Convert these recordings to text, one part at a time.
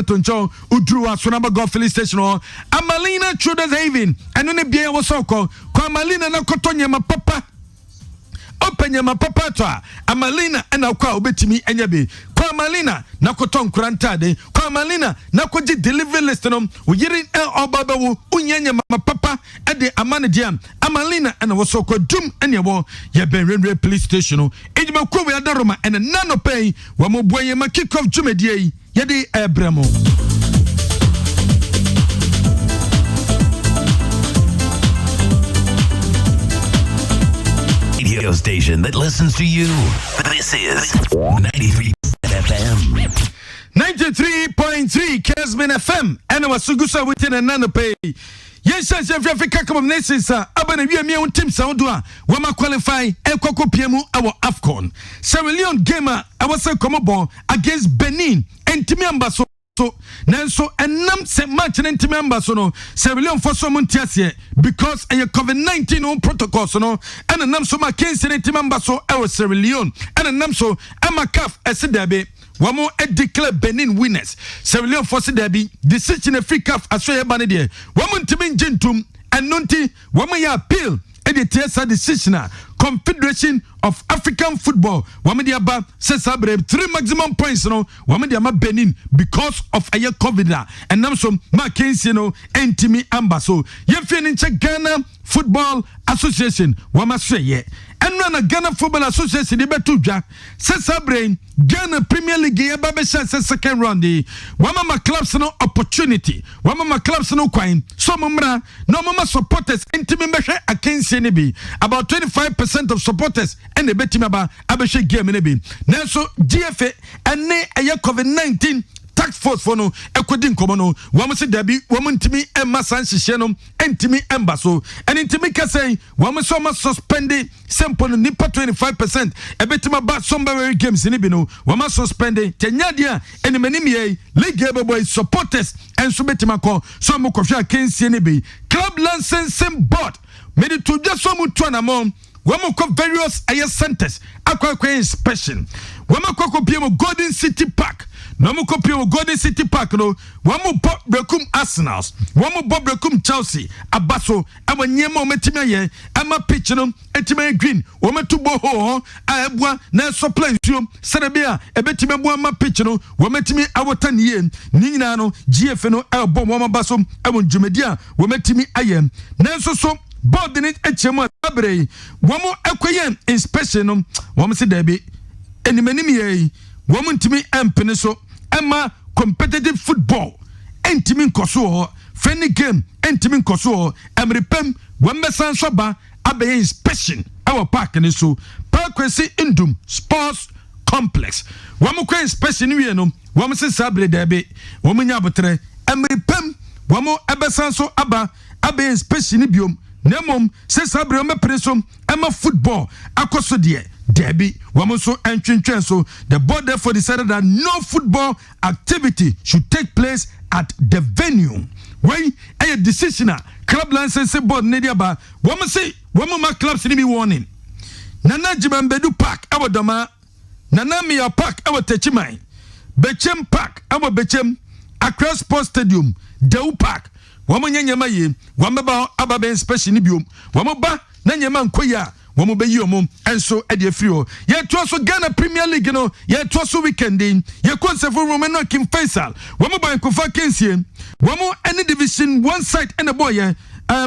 Hospital ncho udru Asonaba Golf Filling Station o Amalina Children's Haven eno ne bia wo soko kwa Amalina na kotonye ma papa Open my papa to Amalina and a kwa obetimi enyabe. Kwa Amalina na koton kurantade. Kwa Amalina na koji delivery list no. Uyirin obabawu unyanya ma papa ede amanidiam. Amalina and wasoko dum enyawo ye ben renre police station. Ejima kwa we adaroma and nano pay wa mo boye ma kick off jumedie yede ebremo. Radio station that listens to you. This is 93 FM. 93.3 Kessben FM. And was Sugusa within a nano pay. Yes, Africa come nations, Abana Yami Tim Saudua, Wama qualify, El Coco Piemu, our AFCON. Sierra Leone gamer, I was a common against Benin and Timiamba. So nanso enam se match nti members no Sierra Leone for some tiasie because a COVID-19 on protocols no and enam so Maakye nti members so e Sierra Leone and enam so amakaf esidabe wamo declare Benin winners Sierra Leone for sidabe decision a free caf asoye ba ne de wamo ntimi ngintum enonti wamo ya appeal the TSA decision Confederation of African Football Wamediaba says 3 maximum points no Wamediama Benin because of a COVID and now some Maakye no entimi amba so yefin in Ghana Football Association Wamaseye and run a Ghana Football Association de betuja says Ghana Premier League Babesha says second round Wamama clubs no opportunity Wamama clubs no coin so mumra no mama supporters entimi measure against be about 25% of supporters and the betimaba abeshe game nebi nanso GFA and ne COVID-19 task force for no ekwedi nkomo wamo se dabi wamo ntimi emma sanhihye no entimi emba so and ntimi kase wamo so ma suspend simple nipa 25% ebetima ba somewhere games ni bi no wamo suspend tenyade a enimani ye league boy supporters and so betima ko so mo kofia kensie ni bi club licensing board made to just so much to mom Wamo ko various air centers akwa inspection wamo ko pie Golden City Park no mo ko pie Golden City Park no wamo pop brekum Arsenals wamo bob brekum Chelsea abaso amanyema ometimi aye ama pitch no etimi green wometu boho aebua na supply nsuo serebia ebetimi bua ama pitch no wometimi awotanie nyina no GF no elbo wamo baso awon dwumedia wometimi aye nanso so board in it echemo abre womo ekwaye inspection no womo se dabi enimani ye womo ntimi empene so ema competitive football entimi nkoso friendly game entimi nkoso emrepem wombesan soba abe inspection our park ni so parkwesi indum sports complex womo kwa inspection wie no womo se sabre dabi womo nya botre emrepem womo ebesan so aba abe inspection biom Nemom says Abraham Presom Emma football akoso de Debbie Wamoso and Chin so the board therefore decided that no football activity should take place at the venue. When a decision club license board Nediaba Wamase Wamama clubs need be warning. Nana Jimambedu Park our dama Nana Mia Park our Techimai Bechem Park our Bechem Accra Sports Stadium Deu Park Wamanya nyamaye wameba ababe inspection ni biom wamoba na nyama nkoya wamobe yiomo enso e de free o ye to so Ghana Premier League no ye to so weekending ye konsefo Romano Kim Faisal wamoba nkofa kensie wamo any division 1 side and a boy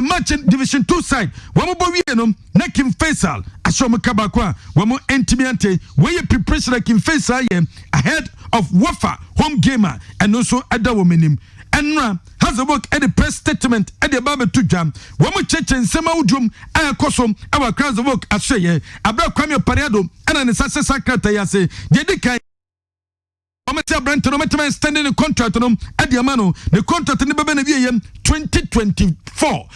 match division 2 side wamobo wie no na Kim Faisal ashom kabakwa wamo entimiante we preparation Kim Faisal ye ahead of Wafa home gamer and also other womenim Enra has a work at the press statement at the Baba to jam. Woman church and Sema Udrum, I cosom, our crowds of work, I say, Abra Kwame Parado, and an assassin secretary, say, Jedika. Ometa Branton, Ometa standing a contract on at the Amano, the contract in the Babanavian, 2024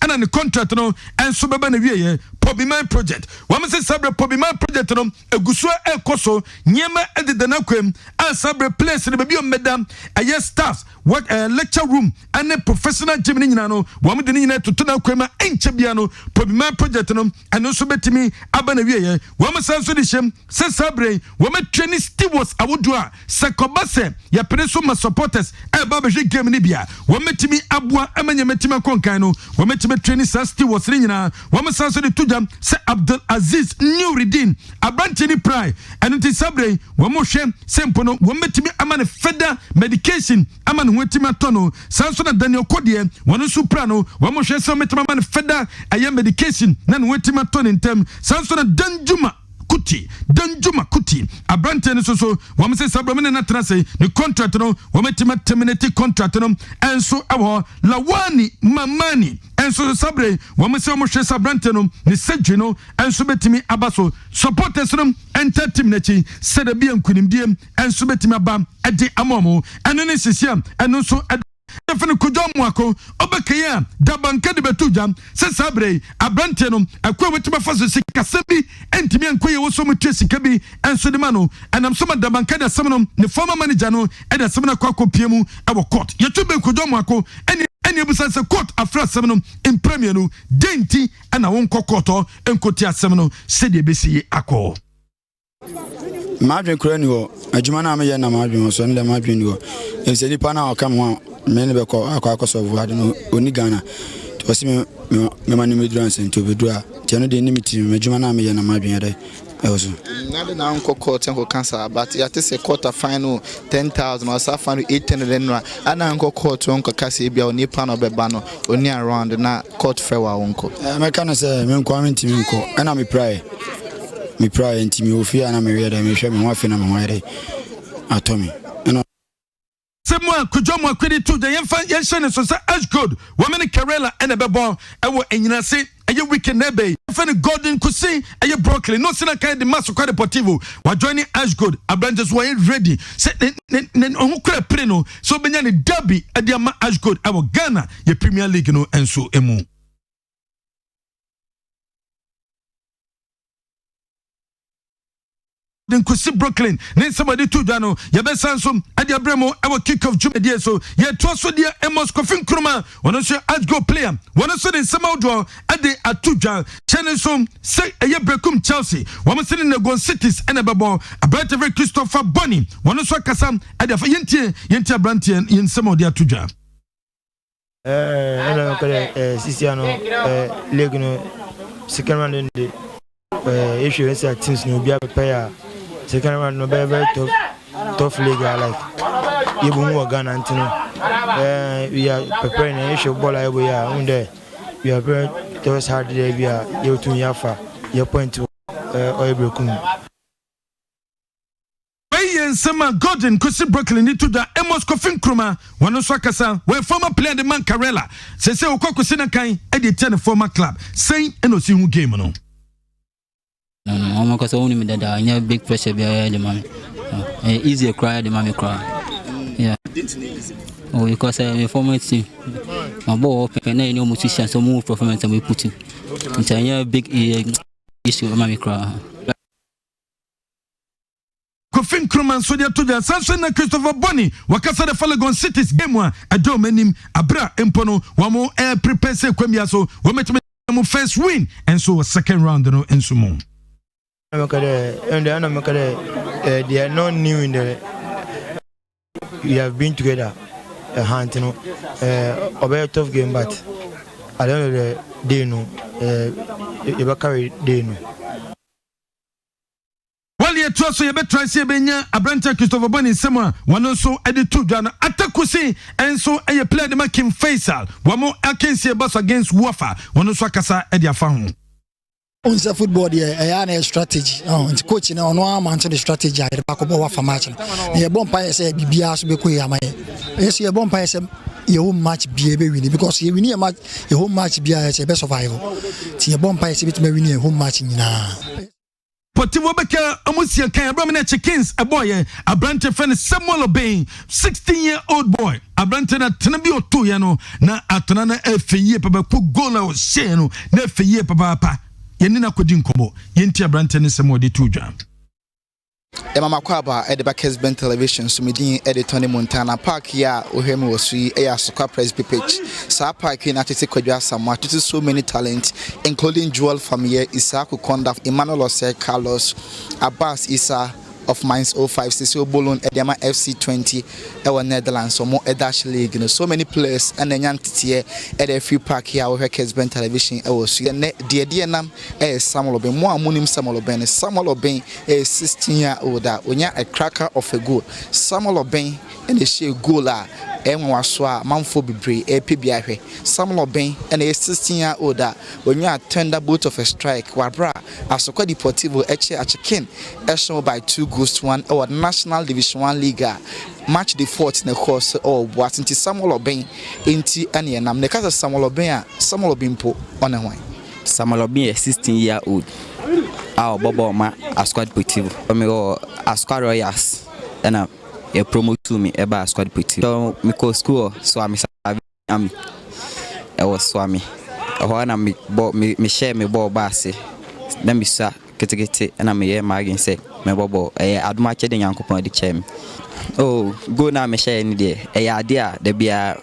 and the contract no and so beba na wie Pobiman project wama se sabre Pobiman project no eguso ekoso nyema edede na kwam and sabre place ne bebi o medam aye staffs work lecture room and professional gym ni nyina no wama de ni nyina toto na kwam enche bia no Pobiman project no and so betimi aba na wie wama sanso de hyem se sabre wama training stewards awodu a sekobase ya preso ma supporters e ba be game ni bia wama timi aboa amanya metimi konkan no wama timi training stewards ni nyina wama sanso de tujam se Abdul Aziz New Redeem abrantini pride and it is sabre wama hwe sempo no wama timi amane feda medication amane hwetimi atono sanso na Daniel Kodie wonu supra no wama hwe se metimi amane feda aye medication na hwetimi atono ntem sanso na Danjuma Kuti abrante no so wama se sabre me na trase ni contract no wama timi terminate contract no enso ewo Lawani Mamani enso sabre wama se wama hwe sabrante no ni sedwe no enso betimi abaso supporters no enter team na chi sede bia nkunimdiem enso betimi aba ede amomo eno ne sisia eno so defene kujomwako obekaya dabanka de betuja se sabre abrante no akwa wetima faso sikasebi entimi ankoye wo so mutwe sika bi enso de mano enam so dabanka de semno ne former manager no e de semna kwa kopiemu e wo court yetube kujomwako eni ebusa se court afra semno in premier no denti ana won kokoto enkoti asemno se de besi akọ Madrid Crane wo adwuma na me ye na Madrid so ne Madrid wo enseli pa na okam ho me ne be ko akwakoso vuade no oni Ghana to se me mani medurance nto bedura tie no de ni miti me adwuma na me ye na Madrid yede also na de na nko court enko cancer but ya te se quarter final 10,000 or sa final 800 no ana nko court onko kase bia oni pa no beba no oni around na court fair wa onko me kana se me nko amenti me nko ana me pray nti mi ofia na me weda me hwe me ho afi na me ho ere atomi semwa kujomo akwedi to the yenfa so say ash good women Karela and a bebo ewo enyina se eye weekend ebe fani golden kusi eye broccoli no sina kind the maso kwa deportivo wa joining ash good abranches were ready say on kura pre no so benya ne derby ade ama ash good ewo Ghana ye Premier League no enso emu den kusi Brooklyn ne somebody to Jano ya be sansom ade abremo e kick off Jumedie so ye to so dia Emos Kofin Kruma wono so as go player wono so den samawdo ade atuja chenesom say ye brekum Chelsea wono so ne Gon Cities ene bebo Abrante Christopher Bonny wono so kasam ade afa yenti abrante yen samawdo atuja ana ko sisiano league no second round de issue is teams no bia prepare second round no very tough league like even who Ghana antino we are preparing an issue ball like we are on there we are very tough hard there we are you to yafa your point to oibrekum Sema Gordon kusi Brooklyn ni to the Emos Kofin Kruma wano so akasa we former player the man Karela se okusi na kan e dey ten former club saying eno si hu game no no because only me that I big pressure behind the mommy easy cry the mommy cry yeah oh because I'm former team my boy and I know musicians so more performance and we put in it's big issue mommy cry Kofin Kruma so dia to Samson na Christopher Bonny wakasa de Gon Cities game a adom anim abra empono wamo prepare say kwamia so we metime first win and so second round no enso mo and they are not new in the we have been together a hunt, you know, a very tough game, but at the end of the day, no, you carry day, no. Well, you trust you better try see Benya, Abrante Christopher Bonny, someone, one also added two Jana, Atakusi, and so I play the Makim Faisal, one more Akensi boss against Wafa, one also Kasa Edia Fang. On the football, a strategy. Oh, it's coaching on one man to the strategy. The back of Wafa match. The Bompire said, BBS Bekuya. Yes, your Bompire said, your home match be a winning because you win a match, your home match be a best survival. See a Bompire said, me winning a home match in Potivo Beka, Amusia Kaya Bromina Chickens, a boy, a branch of friend Samuel Obey, 16-year-old boy. abrante na tena bi oto ye no na atena na efeye papa ko goal o she no na efeye papa ye ni na kodi nkomo ye nti abrante ne semo de tudwa Emma Makwaba at the Kessben television, so meeting at Tony Montana Park. Ya, Ohemi was sweet, a soccer press page. Sa Park in Attic Kodja Sama, to so many talent, including Joel Famille, Isaku Konda, Emmanuel Ose, Carlos, Abbas Isa of Mines 056, Bolon, Edema FC 20, our Netherlands, so more Dash League, you know, so many players, and then Yantier at a few park here, our Kessben television. I was dear Nam, a Samuel Oben, more Munim Samuel Oben, Samuel Oben, a 16-year-old, when you're a cracker of a goal, Samuel Oben, and the shea goaler. Emwaswa Manfo Bibre APBI Samuel Oben and a 16-year-old when you are thunderbolt of a strike Wabra Asoko Deportivo Eche Achekin Esho by 2-1 our National Division 1 League match the fourth in the course or what into Samuel Oben into any and Namneka Samuel Oben po on a wine. Samuel Oben a 16-year-old our Bobo Ma Asquad Deportivo Asquad Royals and a promote to me about squad pretty. So me go school Swami I was Swami. When me share me ball bassy. Then me sa get and I'm here Margin say me bobo I'd match the young couple the chair. Oh go now me share any day. Idea there be a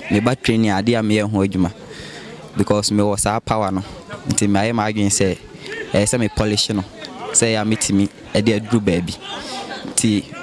me bad training idea me hojuma because me was our power no. Until my Margin say say me polish no. Say I meet me a dear Drew baby.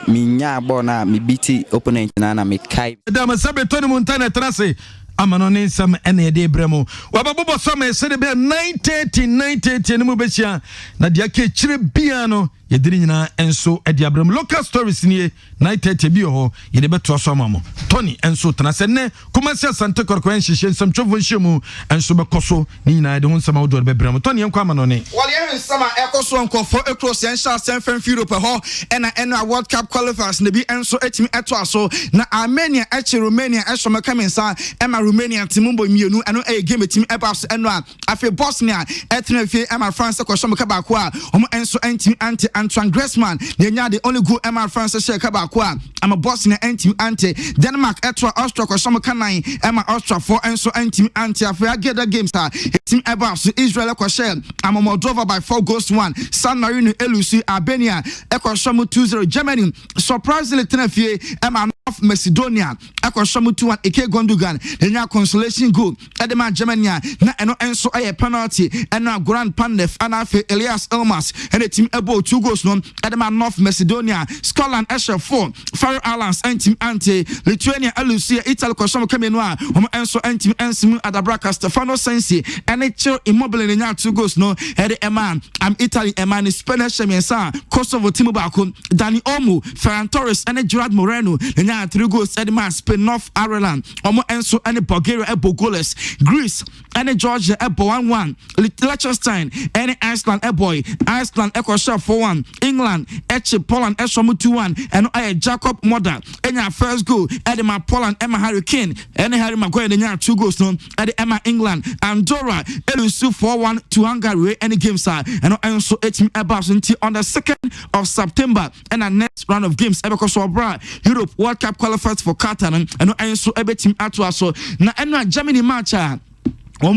Minya bona mi biti opponent na mi kai dama sabe Tony Montana trase amanone sam ene de bremo wababobo so me se de be 9:30 ne mu behia na de aka chire bia no yediri nyina enso ede abrem local stories nie 9:30 bi ho yede beto so mamo Tony enso trase ne commercial sante korko en hihye nsam twofo nhemu enso bekoso ni nyina de ho nsam awdo be brem Tony enko amanone wale en nsam ekoso nkofo across en sha senfan Europe ho ena World Cup qualifiers ne bi enso etimi eto aso na Armenia eche Romania esho mekamensa ema Romania timumbo mienu eno game etimi ebas eno a afi Bosnia etna fi ema France ko shomo kabako a omo enso antimi Antoine Griezmann nya the only goal ema France share kabako a ama Bosnia antimi ante Denmark etwa Austria ko shomo kanan ema Austria for enso antimi ante afi ageda games a etimi ebas Israel ko share ama Moldova by 4-1 San Marino elusi Albania eko shomo 2-0 Germany surprisingly tenafie ema North Macedonia eko shomo 2-1 Ike Gundogan nya consolation goal edema Germany na eno enso aye penalty eno Goran Pandev anafe Elias Elmas and the team ebo 2 goals no edema North Macedonia Scotland Esher 4 Faroe Islands team ante Lithuania Alusia Italy ko shomo kamenu a hom enso team ensimu Adabraka Stefano Sensi and Chill Immobile nya 2 goals no ede ema am Italy ema ni Spanish mensa Kosovo team baako Dani Olmo Ferran Torres and Gerard Moreno nya 3 goals edema Spain North Ireland hom enso and Bulgaria ebo goalless Greece and Georgia ebo 1-1 Liechtenstein and Iceland eboy Iceland ekosha 4-1 England eche Poland eshomu 2-1 and Jacob Moder enya first goal edema Poland Emma Harry Kane and Harry Maguire nya 2 goals no ede Emma England Andorra elusu 4-1 to Hungary any games are and also team ebas until on the 2nd of September and the next round of games ebekoso obra Europe World Cup qualifiers for Qatar and also ebe team atwa so na eno Germany match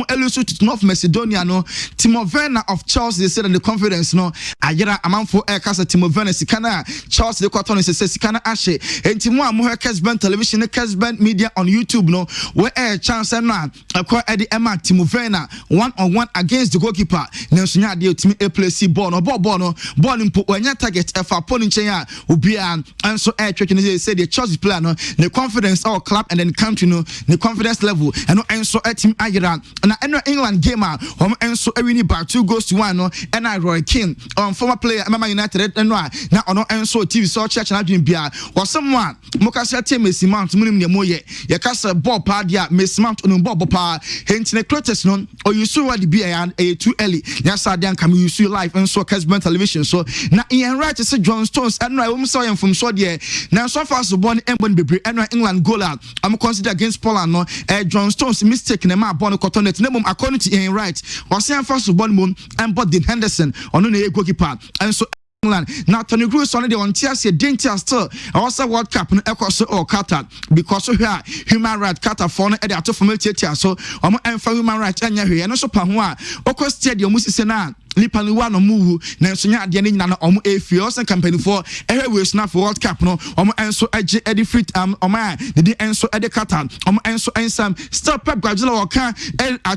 elusu to North Macedonia no Timo Werner of Chelsea they said in the conference no ayera amanfo kasa Timo Werner sikana Chelsea they kwato no say sikana ashe entimo amu Kessben television Kessben media on YouTube no where chance na akwa edi ema Timo Werner 1-on-1 against the goalkeeper nenso nya de timi play see ball no ball mpo wanya target efa poni nchen a obia anso twetwe no say the Chelsea player no the confidence our club and then country no the confidence level and no enso team ayera na eno England game a hom enso awini by 2-1 no and Roy Keane former player Man United eno na ono enso TV so church na adwin bia wosemwa mokasa team Messi Mount munim ne moye ye kasa ball pa dia Messi Mount onu ball pa hentine Clotes no o yusu wadi bia too early nya sa dia kam yusu live enso Kessben television so na Ian Wright say John Stones eno wo so yem from so de na so far so born embon bebre eno England goaler am consider against Poland no John Stones mistake na ma born cotton according to Ian Wright was saying first of all and but Dean Henderson on the goalkeeper and so England. Now Tony Cruz on the on TS Dintia still also World Cup no across or Qatar because of here human rights Qatar for no edit to formulate so for human rights anya here no so pa ho a okọ stadium musise na nipa no wa no mu na enso nya ade ne nyina no omo efi osen company for ehwe we snap for World Cup no omo enso age edi free omo a de enso ede Qatar omo enso ensam still Pep Guardiola waka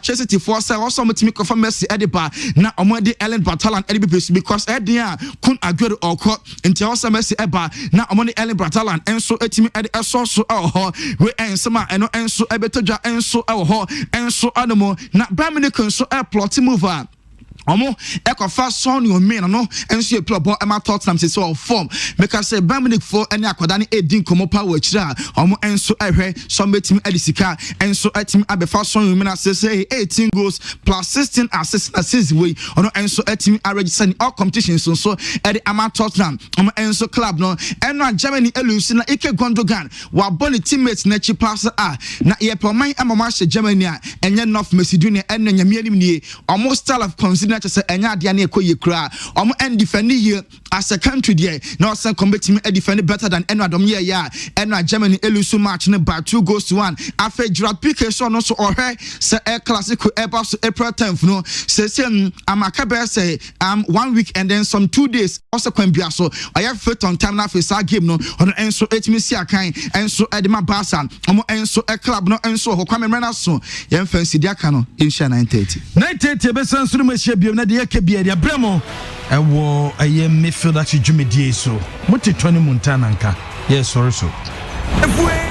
Chelsea for say also mutimi kofa Messi ede ba na omo de Ellen Batalan ede be because ede a kun Aguero okọ nti also Messi eba na omo de Ellen Batalan enso etimi ede eso so ho we ensama eno enso ebetodwa enso ho enso anomo na Dominic enso plot mover Omo ekofa son your men no enso e play ball e ma Tottenham say so form make I say Dominic for any akwada ne edin komo power chira omo enso ehwe some betim edisika enso etim abefa son your men say 18 goals plus 16 assists way ono enso etim register all competitions so e the ama Tottenham omo enso club no eno Germany elusi na Ike Gundogan wa body teammates na chi pass na ye proman amama she Germany a enye North Macedonia eno nyame ni omo style of consider say enya ade na ekoye kura omo end defend here as a country there na osen competing defend better than any adom here ya eno Germany elusu match ne by 2-1 after Gerard Piqué so no so ohwe say El Clasico ever so April 10th no say amaka be say 1 week and then some 2 days also kwan bia so oya fit on time na face game no ono enso etimi si akan enso edema Barca omo enso e club no enso ho kwame mrena so ye fancy dia ka no in 9:30 be sansu no machia na de yake bia de abramo ewo aye midfield achi dwumedie so motitwa ne Montana nka yes sorry so efue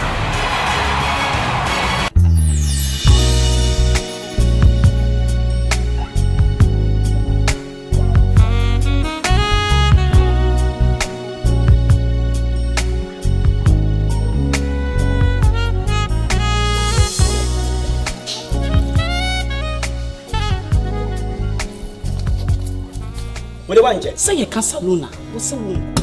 What do you want? Say you can't saluna. What's the one?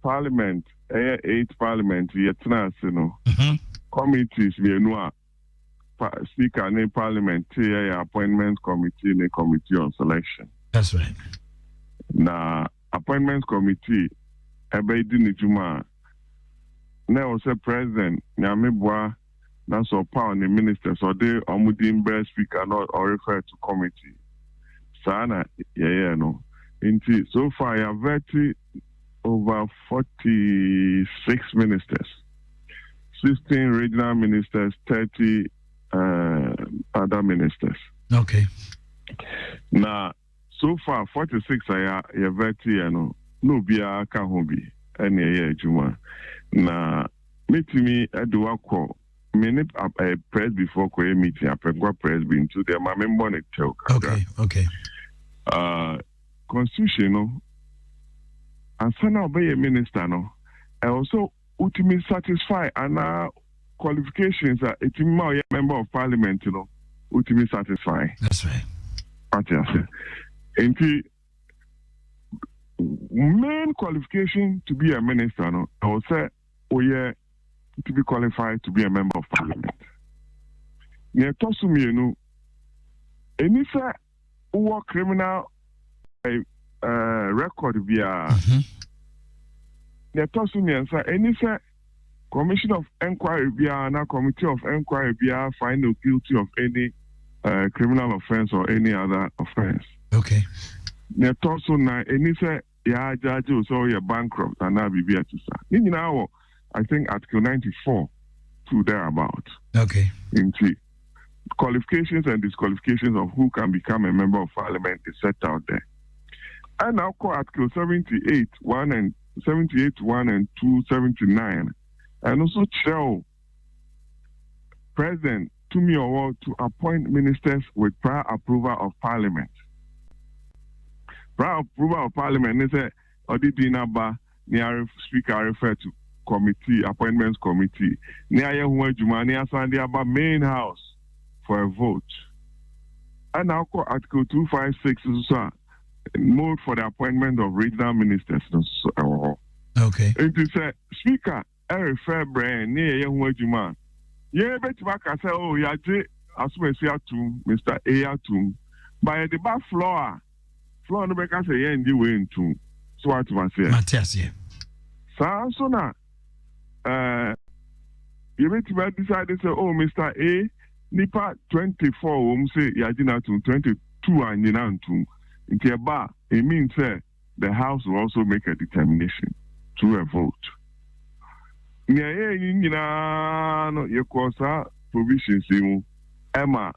parliament 8 parliament yetna se no committees we no speaker in parliament appointment committee in committee on selection. That's right. Na appointment committee ebe di ni juma na o se president nyameboa na so power the ministers or they omudin best speaker not or refer to committee. Sana no. Inti so far I have vetted over 46 ministers, 16 regional ministers, 30 other ministers. Okay. Now, so far 46 I have vetted no bia ka ho bi ene ye adwuma. Na metimi edwako many press before ko meeting apegwa press be into them my member ne tell. Okay. Constitution no and so now be a minister no also ultimately satisfy and qualifications that it a member of parliament ultimately satisfy. That's right. And the main qualification to be a minister no I will say to be qualified to be a member of parliament. Ne tosu mienu any say who criminal record via the Tosumiansa any commission of inquiry via na committee of inquiry via find no guilty of any criminal offense or any other offense. Okay. The Tosuna any ya judge so you're bankrupt and now be to say. Now I think Article 94 to thereabout. Okay. In qualifications and disqualifications of who can become a member of parliament is set out there. And now call Article 78, 1 and 78, 1 and 2, 79. And also show President to me or to appoint ministers with prior approval of parliament. Prior approval of parliament is a Odidinaba near speaker refer to committee, appointments committee. Near Jumania Sandiaba main house for a vote. And now call Article 256 is mode for the appointment of regional ministers. Okay. It is a speaker, I refer brand near young Juma. Yeah, bet back I say, oh, yeah, as we see to Mr. A2 by the bar floor no back I say, yeah, in the way into so what was here. Matthias, yeah. So now, you bet back decided to say, oh, Mr. A, Nipa 24, say, Yajina to 22 and Yinan it means the House will also make a determination through a vote. You cause provisions in Emma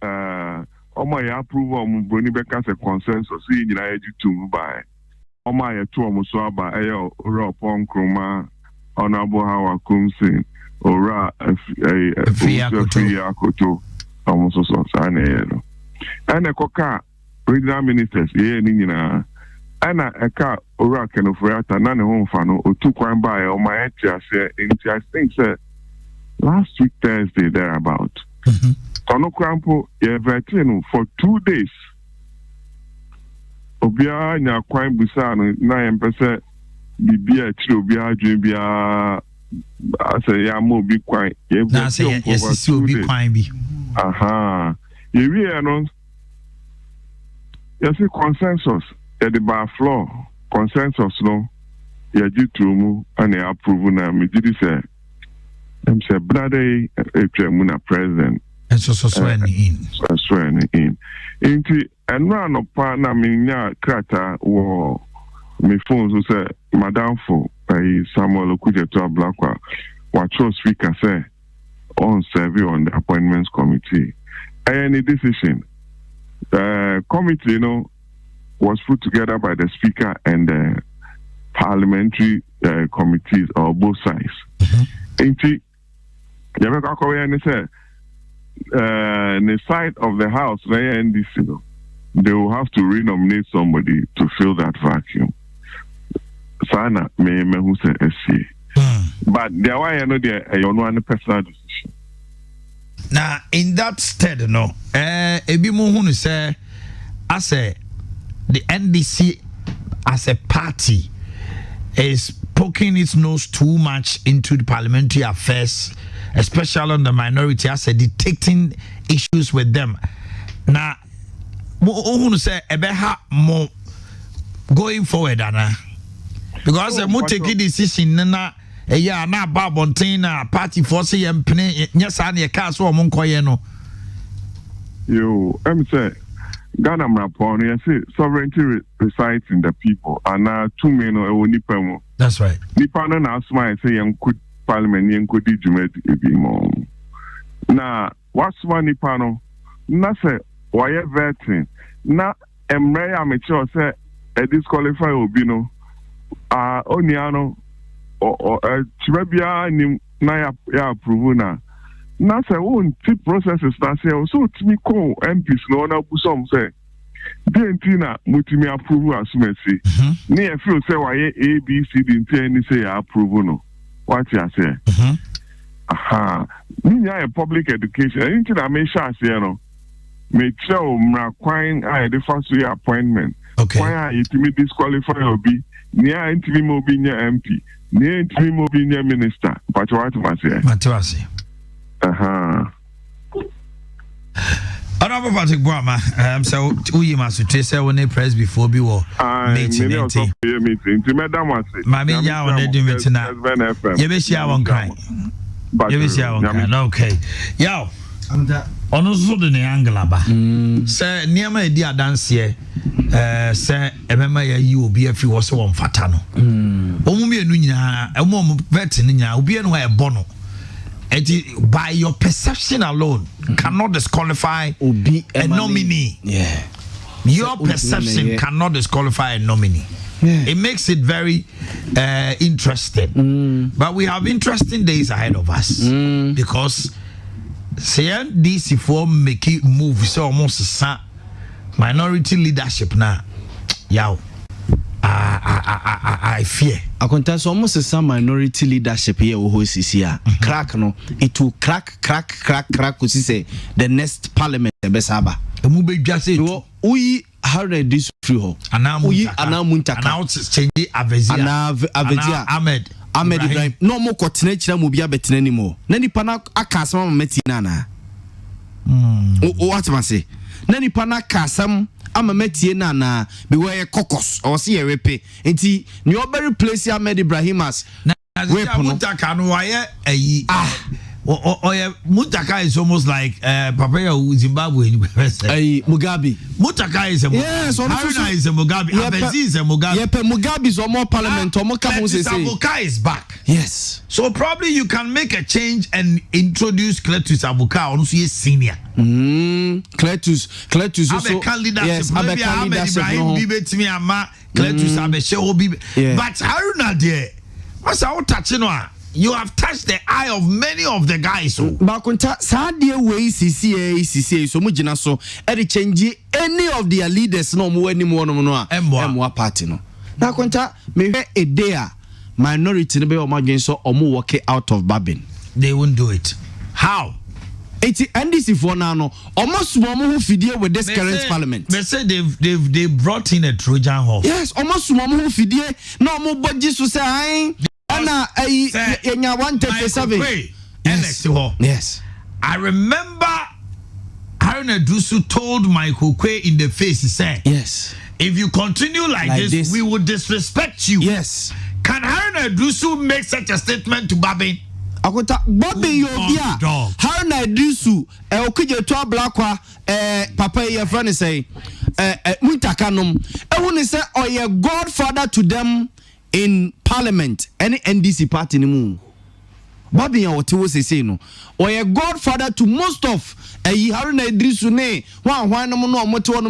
Oma approval of Bruni Becca's a consensus in United to buy Oma to Muswaba Ora Pong Kroma Honorable Howard Kumsin Ora a free Akoto almost so and a coca. Regional ministers, and a car or can of Rata, none home fan or 2 crime by or my I think last week Thursday thereabout. Tono Crampo, veteran for 2 days. Obia, nya crime busano, 9%, Bibia, Chubia, Jubia, I say, Yamo be quiet. Yes, it will be quiet. Aha, you know. You see consensus at the bar floor. Consensus no. You do to and you approve na me did say. I'm say brother a president. And so swearing in. Swearing in. Inti and run up na me nya krata wo me phone so say madam for Samuel Okujeto Ablakwa what speaker say on survey on the appointments committee. Any decision committee, was put together by the speaker and the parliamentary committees or both sides. The side of the house, they will have to renominate somebody to fill that vacuum. Sana me who say SC. But there why you know personal decision. Now, in that stead, ebi mo hunu say, as the NDC as a party is poking its nose too much into the parliamentary affairs, especially on the minority, as a detecting issues with them. Now, who say ebeha more going forward, Anna? Because I'm take a decision na na babontina party for say empne nyasa na ka so omonkoye no. Yo, say Ghana Mrapon, you say sovereignty resides in the people, and two men or Nipamo. That's right. Nipano now smile say young could parliament young could jumet ebimo. Now, what's one Nipano? Na say why vetting? Na emre amateur say a disqualify obino. Oniano or Chibabia ni na ya approve na. Na say one tip processes na say so to me call MPs no na busom say dentina mutimi approve as mercy ni e feel say why ABC didn't say approve no what you say aha ni ya public education anything I make sure say no me show mra kwan I the first year appointment why you to me disqualify obi ni a ntimi mo bi nya MP ni ntimi mo bi nya minister but what you say Honorable Patrick Boama, so we must say when they press before be war meeting. Madam was it. Mammy, ya on the meeting now. You be share one cry. You be share one cry. Okay. Yo, on also the Anglaba. Sir, near my dear dance here. Sir, remember you will be a few also on Fatano. Omumi Nunya, a woman veteran, will be a bono. By your perception alone, cannot disqualify a nominee. Yeah. Your perception cannot disqualify a nominee. Yeah. It makes it very interesting. But we have interesting days ahead of us because DC for make it move so almost minority leadership now. Yow. I fear. I contest almost some minority leadership here. Crack no, it will crack. We say the next parliament besaba. Mube just say we how this through. Anamuntaka. Announce change Avezia. Ahmed Ibrahim. No more continental mubia betin anymore. Nani pana akasama metinana. What must say? Nani pana kasam. I'm a metie na be where caucus or see a repe. Enti new very place Ahmed Ibrahim as Mutaka no Mutaka is almost like Papaya Zimbabwe. Mugabe. Mutaka is a Haruna is a Mugabe. Abezi is a Mugabe. Yepe Mugabe is more parliament or more Abuka is back. Yes. So probably you can make a change and introduce Cletus Abuka on senior. Cletus also. Yes, maybe Ahmed Ibrahim Bibe to me ama Cletus Abeshe Bibe. But Haruna there, what's our touching on? You have touched the eye of many of the guys. Bakunta sadie way CCA so mujina so e change any of their leaders no mo anymore no emwa party no. Na kunta me a day minority no be o madwen so omo work out of Babin. They won't do it. How? It's NDC for now no almost who fidie with this current parliament. They say they brought in a Trojan horse. Yes, almost who fidie no mo budget so say Anna, Enya 137. Yes. I remember Haruna Dusu told Michael Kwe in the face, he said, yes, if you continue like this, we will disrespect you. Yes. Can Haruna Dusu make such a statement to Babin? Akota Babin Yobia. Haruna Dusu, Okije to Blakwa, Papa, your friend is say, Muntakanum. I want to say, oh, your godfather to them. In parliament, any NDC party ni mu. Babi ya what was say no. Or a godfather to most of Haruna Idrisu ne. One no mo no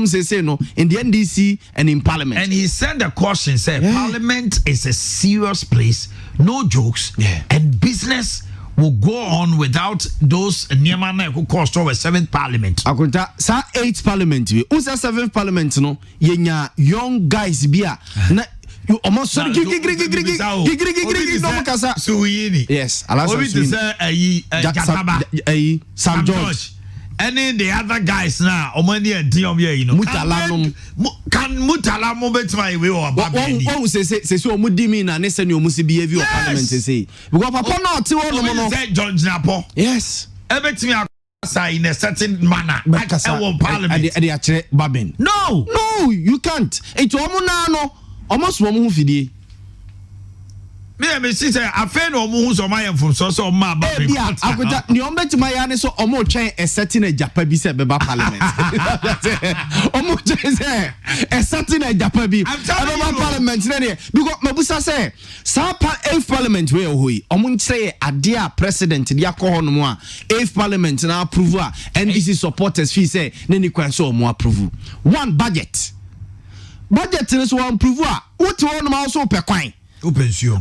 say no in the NDC and in parliament. And he said the caution said parliament is a serious place, no jokes, and business will go on without those Niamana who caused over 7th parliament. Akunta sa 8th parliament we. Usa 7th parliament no. Yenya young guys bia. You almost sorry no Suini. Yes, Alasan Suini. Sam George. any the other guys now omani and diom ye you know can mutala mo betma we or baby won say so mo di me na ne say no mo si behavior of parliament say because papa no ti won no say John Napo yes ebetimi say in a certain manner I want parliament e dey akere babin no you can't it omo na no almost wo mo hu fidie me see say afen no mo hu so my from so ma ba be agoda ni o betima ya ne so omo twen a certain ajapa bi se beba parliament omo twen say a certain ajapa bi beba parliament ne because mabusa say sa parliament we hoyi omo nkyere ade a president dia ko ho no mo a parliament na approve a NDC supporters fee say ne ni kwan so omo approve one budget ne so approve a what ho no ma so pe kwan open no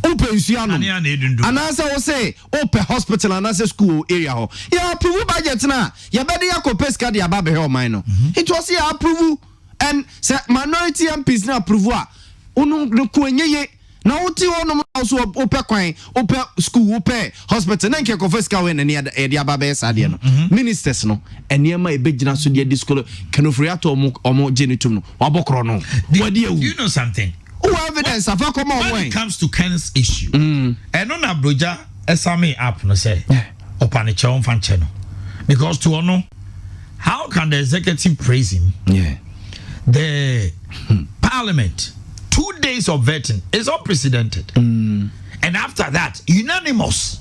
and answer will say open hospital and answer school area ho ya approve budget na ya bede ya ko peska dia ba be he o man no it was ya approve and say minority MPs na approve a unu ko enyeye na oti ho no so open kwan open school open hospital na nke ko peska we na dia ba be sa de no ministers no enema e begina so dia disco kanofriato omo genitum no wabokro no wadi ewu you know something evidence afa come on when it comes to Ken's issue and on Abroja esame app no say opaniche on fan channel because to ono how can the executive praise him the parliament 2 days of vetting is unprecedented and after that unanimous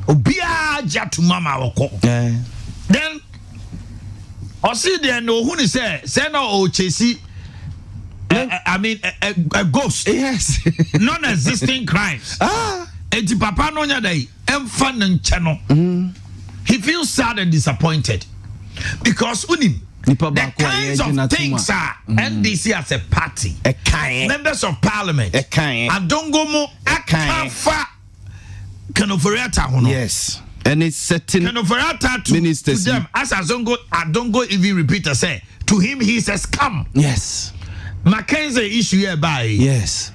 obia jatu mama woko then osi there no who ni say no o chesi I mean a ghost. Yes. Non-existing crimes. Eti papa no nya dai emfa ncheno. He feels sad and disappointed because unim the kinds of things are NDC as a party, members of parliament, adongomo akafa kanoforiata hono. Yes. And it's certain kanoforiata to ministers to them as Adongo even repeat say to him he says come. Yes. Mackenzie issue here by yes.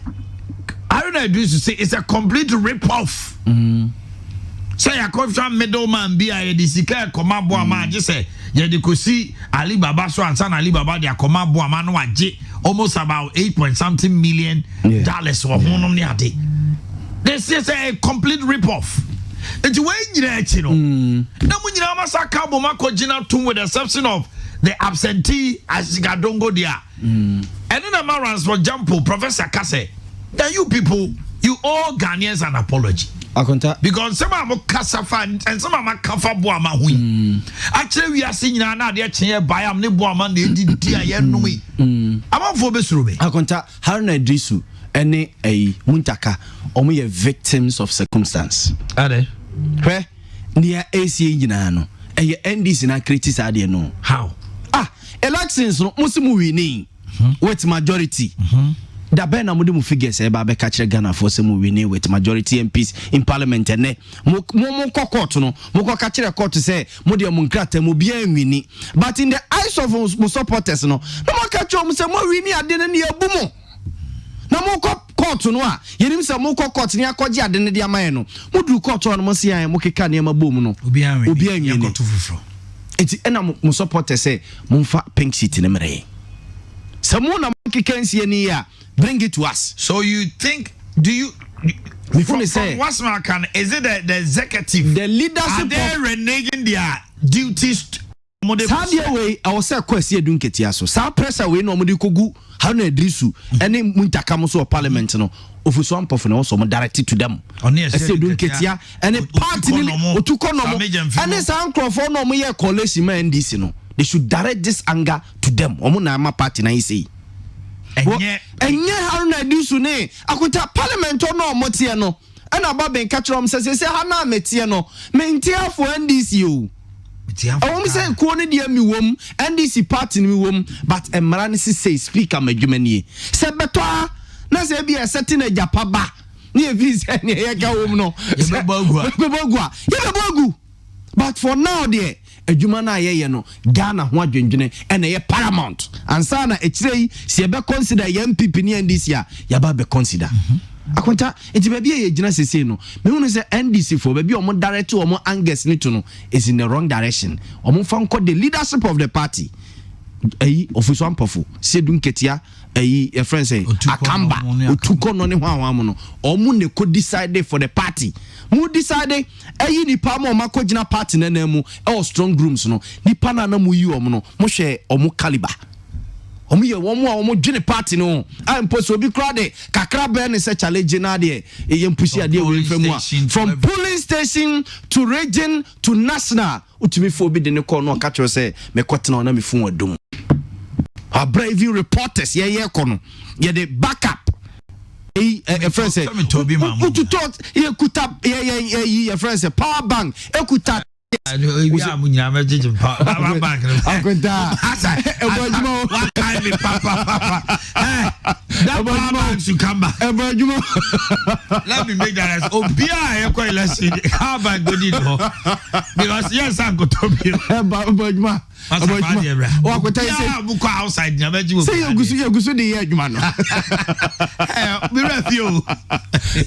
I don't know to say it's a complete rip-off. Say a confirm middleman be a disika koma boa man just say yeah they could see Ali Baba so and San Ali Baba their koma boa man no almost about 8.something million dollars or honum ni ade. This is a complete rip-off. It's way you know. Na mu nyina masaka bo makogina tum with the exception of the absentee as Gadongo dia. And then Amarans for example, Professor Kase, that you people, you all Ghanaians an apology. Because some are more Kasafa and some are more Kafa Boama. Actually, we are seeing now they are by am Nebuaman, they did dear Yanui. I'm for Besrube. Akonta, Haruna Drisu, any a Muntaka, only victims of circumstance. Are they? Where near ACA Ginano, and your NDC na criticize no. How? Elections no musimu winning with majority. Da ben na mudi mu figures e ba be ka kire Ghana for se mu winning with majority MPs in parliament and mo court no mo ko ka kire court say mo de mo nkrata mo bia nwini but in the eyes of mo supporters no mo ka kire mo say mo winning ade na ne abu mo na mo court no a yenim say mo court ne akogye ade ne de amaye no mo du court no mo se an mo keka ne ma bom no obi an nwini enti ena mo supporters say mo fa pink sheet ne mere Samuna Kikensi ya bring it to us. So you think from what's my can is it the executive the leadership are they reneging their duties Sadia way I was a question dunketia so sa pressure we no mudi kogu Haruna Drisu any muntaka so parliament no ofuso ampof na so directed to them I say dunketia any party otukonomo any san crofo no mo ye coalition man NDC no they should direct this anger to them. Omuna ma party na say. Enye Haruna Drisu ne akuta parliament no motie no. Ana baben catch rom say hana metie no. Mentia for NDC o. Metia. Say ko ne dia mi wom NDC party mi wom but emra ne say speaker madwumanie. Se beto na say bia setting a japa ba. Ne visa ne ye ga wom no. Yebogua. But for now there adwuma na ye no Ghana ho adwendwene ena ye paramount ansa na ekirei se be consider ye MPP ni NDC ya ba be consider akwanta enti ba bia ye gina sese no me hu say NDC for ba bia omo direct omo angers ni to no is in the wrong direction omo fa nko the leadership of the party ofiso ampofo sedun ketia your friend say akamba otuko no ne hwan no omo ne ko decide for the party mu decide nipa ma makogina party na mu strong rooms no nipa na mu yi omo no mo hwe omo caliber omo ye omo dwene party no imposo obi kra de kakra be ne se challenge na de yempusi ade we famu a from polling station to region to national utumi fo obi de ne call no ka kyo say me kotena na me fun adum brave reporters ye kono ye the backup friend say to talk ye kuta ye friend say power bank ekuta we are munya meje power bank akwenta what kind of papa that power bank should come back let me make that as obia e quite less how about go did because yes I go to be abojuma wakwenta say buko outside na meje say yegusu de ye adwuma no me refio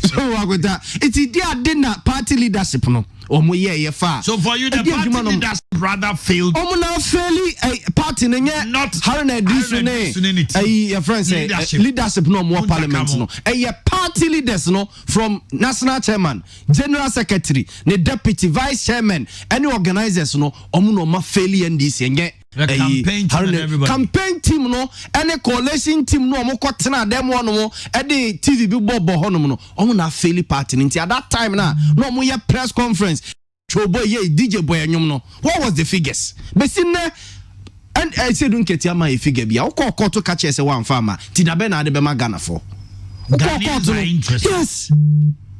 so wakwenta it's dia na party leadership no omo ye fa so for you the party leaders rather failed omo na fairly party no nye not harna disu ne your friends say leadership no more parliament no party leaders no from national chairman general secretary ne deputy vice chairman any organizers no omo no ma fairly NDC nye campaign team no any coalition team no omo kwatena dem wono mo the TV bi bobo honom no omo na fairly party nti at that time na no omo ye press conference chobo ye DJ boy anyum no what was the figures besin na and I said don't get my figure bia wo to catch say one farmer ti da be na de be magana for yes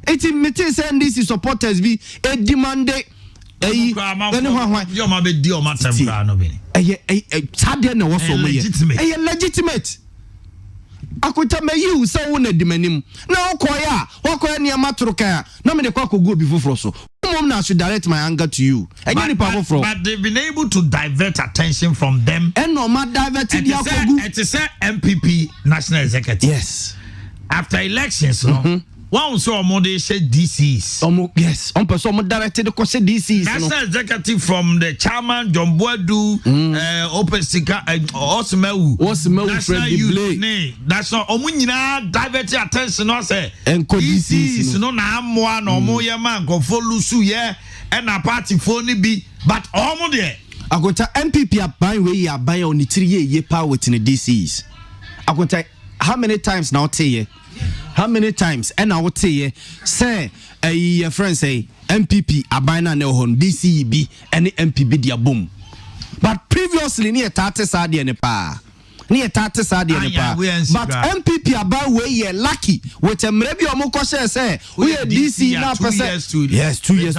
it means NDC supporters be a demand you ma be di o ma tempra no be sade na wo so mo ye legitimate akwita me you say wo na dimanim na okoya ne matruka na me de kwa kogu obi foforo so mom na should direct my anger to you but they've been able to divert attention from them and no ma divert dia kogu it is a MPP national executive yes after elections no one so omode she DCs yes on person mo directed ko she DCs national executive from the chairman John Boadu Open Sika Osmewu Fred Blake that's not omunyina divert attention no say enko DCs no na amoa no mo ye man ko folusu ye and a party phone bi but omode agonta MPP aban we ya aban on 3 ye power with the DCs agonta how many times now tell how many times and I would say say a friend say MPP abina ne hon DCB and MPP dia boom but previously near tate sade ne pa near tate sade ne pa but MPP about we ye lucky with emrebi omko say we DC na person yes 2 years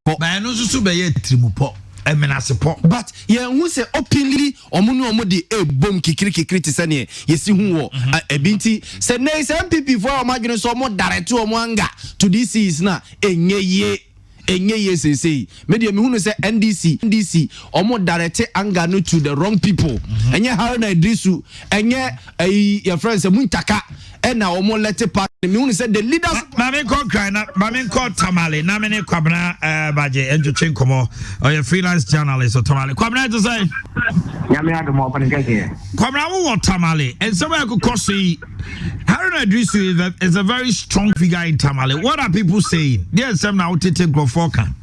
but no so be ye trimupo but ye hu say openly omo de bom kikiri te se ne ye si hu wo ebinti se ne se MPP for omadwene so omo direct omo anga to this is na enye ye say me de me hu say NDC omo direct anga no to the wrong people enye Haruna Idrisu enye your friends Muntaka and now omo let part me hu say the leaders mame ko Tamale na me ne kwabna baje enjoche nkomo or your freelance journalist or Tamale kwabna to say nyame adomo open gege kwabna wo Tamale and somewhere could cause Haruna Idrisu is a very strong figure in Tamale. What are people saying? There's some now to take Grofoka.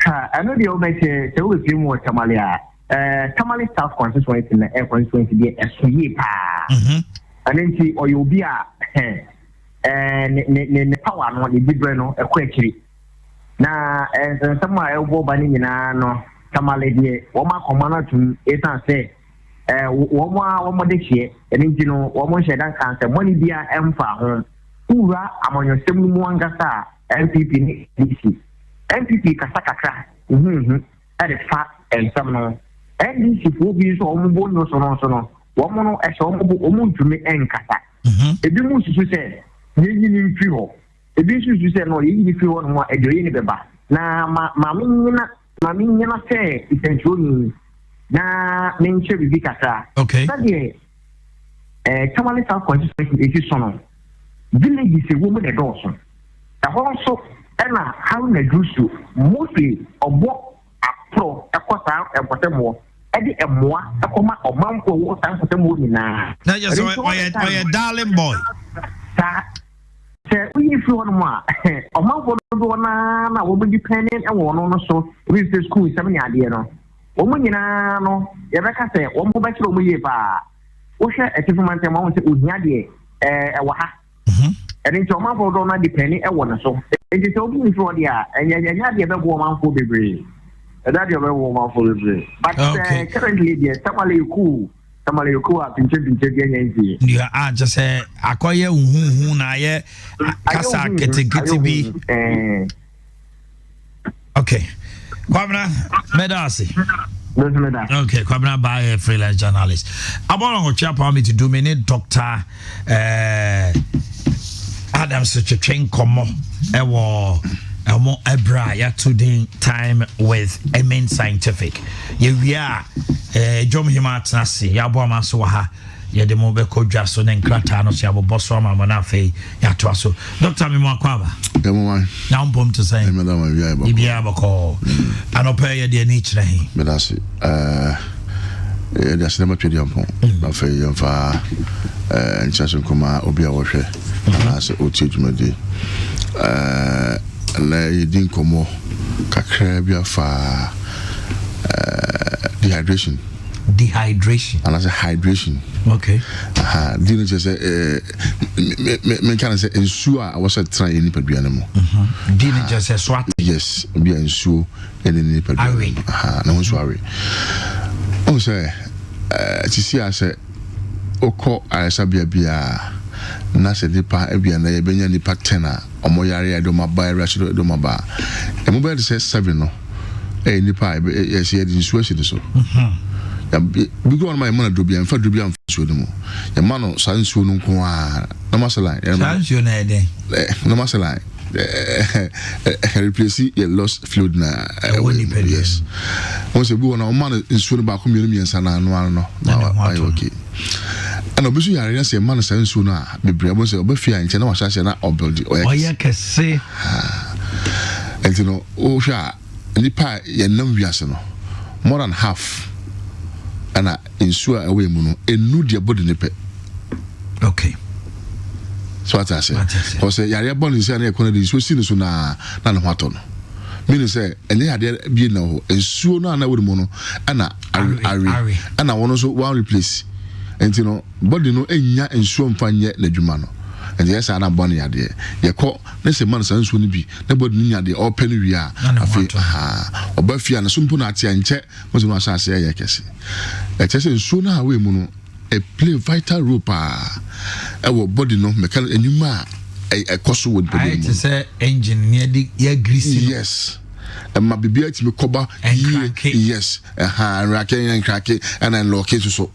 I know the old say we feel more Tamale. Tamale South constituency in the air constituency be a sweep. And then see or you'll be ne power no the big no a query. Na somewhere elbow banning no Tamale de Woma commander to etan say one more this year, and you know, one more shed and cancer, money be a emfa home. Ura among your 71 gasa, MPP, DC. MPP Kasaka, at a fat and some NDC will be so almost no. One more as almost to me and Kasa. A bit more to say, you feel. A bit to say, no, you feel one more a dream beba. Now, Mamma say, it's a journey. Na menche bibi kasa okay Tamale South constituency is sono village is a woman and also the also and how na do so mostly obo apro ekosa ekotemo edi emoa ekoma omanko wo san kotemo ni na just why darling boy say we if you want omanko do na wo be dependent e wo no so we say school 7 year de no wo mu nyina no ye beka say wo mu be kire wo ye pa wo hwe achievement ma wo say ohia de e wo ha and into omanko do na dependent e wo no so it is obi if you dey enya de be go omanko bebre that you will for the but currently the Tamale Yoku are pinching again. You are just say acquire who na ye Kasa get be okay. Kwabna Medasi. Okay, Kwabna by a freelance journalist. I want to chat me to do me Dr. Adam such a train como Elmo Ebra ya today time with Emin Scientific. We are Jom Himatnasi, Yabo Masoha, Yademo Beko Jason and Kratanos, Yabo Boswama Manafe, Yatuaso. Dr. Mimakwaba. Now, bomb to say, Madame Yabiabako, and opera dear nature. Medasi, there's never pretty young, but for young far and Chasson Kuma Obia Washer, as a Uchi. La yidin komo kakra bia fa dehydration and as a hydration okay didn't just say me can say ensure I was try any paduane mo didn't just say swat yes be ensure any paduane no so are o say ti see as oko aresa bia na se nipa ebia na yebenya nipa 10 a omoyare ya do maba ira do maba e mo be say 7 no e nipa e se yedi situation so ya bi go on my man do bia mfa do bia mfa so no ya man no san so no nko a na masala san so na eden na masala replace your lost fluid na yes o se bi wona o man so no ba ko mienu miensa na no na okay and obisu yare say man sansu no a bebre abo say obafia nche na wahya na obuild oya kese and you know o hwa nipa ye nam wiase no more than half ana insure away mu no enu dia body ne pe okay so what I say because yare body say na ekona de so si no so na no hwato no meaning say enye ade bi na ho ensuo no ana we mu no ana ari ana wono so one replace and you know body no enya ensuo mfanye na dwuma no and yes ana bone yade ye ko na se man san so no bi na body nya de open wi a afi oba fia na so mpo na atia nche mo so no asase ye kese e chese ensuo na we mu no e play vital role pa e wo body no mechanical enuma e koso with body I say engine near the ye greasy yes and my baby to me cover yes rake and crack and then lock it so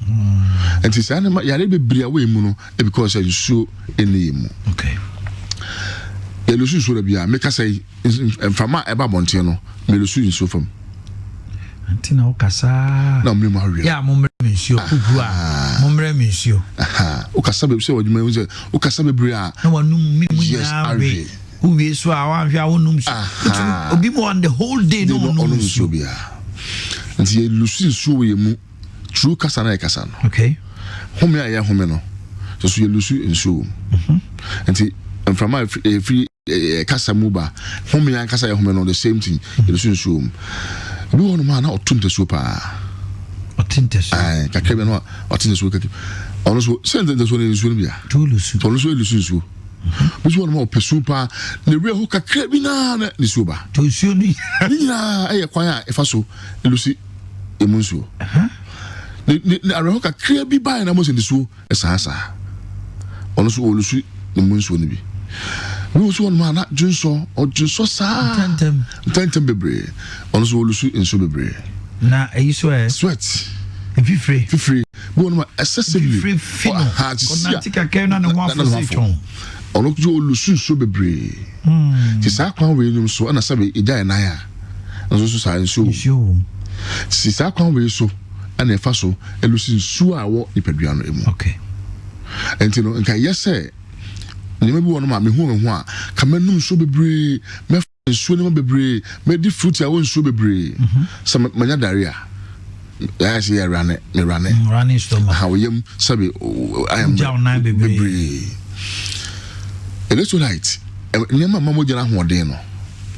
and this animal ya be bria we mu no because you show any mu okay ya lo so so bia make say fama eba bonte no me lo so fam antina o kasa na me ma wi ya mo mre mensuo kugu a mo mre mensuo o kasa be se odwuma we say o kasa be bria na wanum mi mu ya we who we so our wonum so obi mo on the whole day no no so bia and ye lusin so we mu true kasa na kasa no okay home ya home no so ye lusu enso and from my free kasa mu ba home ya kasa ya home no the same thing ye lusu enso bi won ma na otunte so pa otunte so ka kebe no otunte so ka ono so send the so ne so bia to lusu so which one more pesupa the real kakra bi na ni suba to suo ni na e kwan a e fa so elusi emunsuo ni arho kakra bi ba na mo se suo esasa ono so olusu emunsuo ni bi we so one man na junso sa tantem bebre ono so olusu enso bebre na e so sweat free bo no excessively free ha onatika kena na ho afo ono jo lusu so bebre ti sa kwan we nyum so na sabe ija na ya nso so sa nso si sa kwan we so ana fa so elusu nsu a wo ipadua no emu okay entino nka yese Nima bi wono ma me hu a ka manum so bebre me nsuo ne ma bebre me di fruit a won so bebre so manya diarrhea I see run stomach how yam sabi I am bebre electrolyte nyama mamo jana hoden no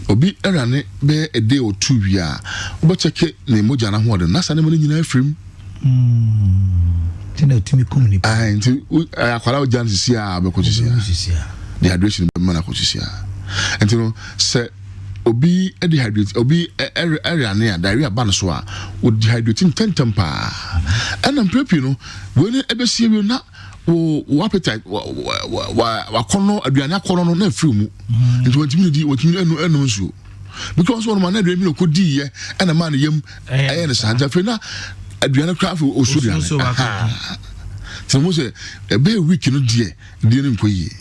obi erane be a day or two wi a obo check ne mo jana hoden na sa ne mo nyina afrim tina otimi komuni nti akwara o jan sisi a be ko sisi the hydration be man ko sisi a nti no se obi dehydrate obi erane a diarrhea ban so a o dehydrating tentem pa and prepi no when ebesie wi na o appetite wa kono aduane akono no na afiri mu nti wantimi di wantimi enu nso because one man na aduane no kodi ye na man yam aye ne sanja fe na aduane kra fe o so aduane so mo se be week no die ne nkoyi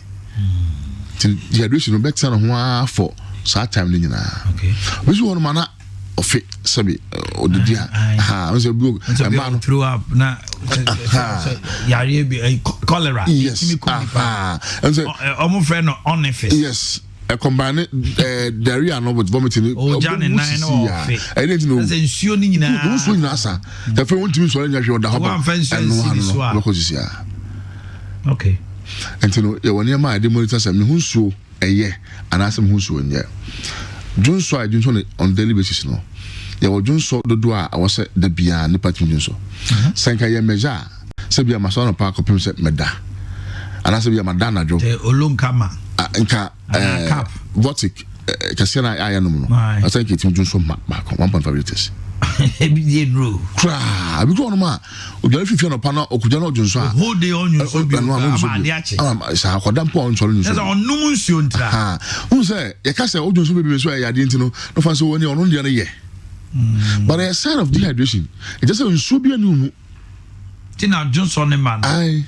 tin dehydration no better no ho for saa time ni nyina okay we so one man na ofe sabi odidia ha onse bu man throw up na yare be cholera yes onse omo friend no onefe yes a combine diarrhea no with vomiting o jane nine no ofe I didn't know se nsuo ni nyina no so nyina sa the friend want to so nya hwe oda ho ba no ko sisi okay entino ye woni ma ade monitor say me hunsuo eye anasem hunsuo nye Junso I junso on daily basis no. Ya wo junso dodo a awose da bia ne pati junso. Sanka ye meja se bia maso no pa ko pem se meda. Ana se bia madana jo. Te olunkama. Nka votic kase na aya no no. Asanka tim junso ma ko 1.5 liters. Ebi dey no. Kra, bi ko no ma o jare fifi no pa na okuja na junso a. Whole day on junso bi ma ade ache. Sa akoda mpo on soro junso. Esa onum nsuo ntra. Ha. Who say ye ka say o junso be so ya de ntino no fa so woni ono de na ye. But a sign of dehydration. It just nsuo bi anu mu. Tina junso ne man. Ai.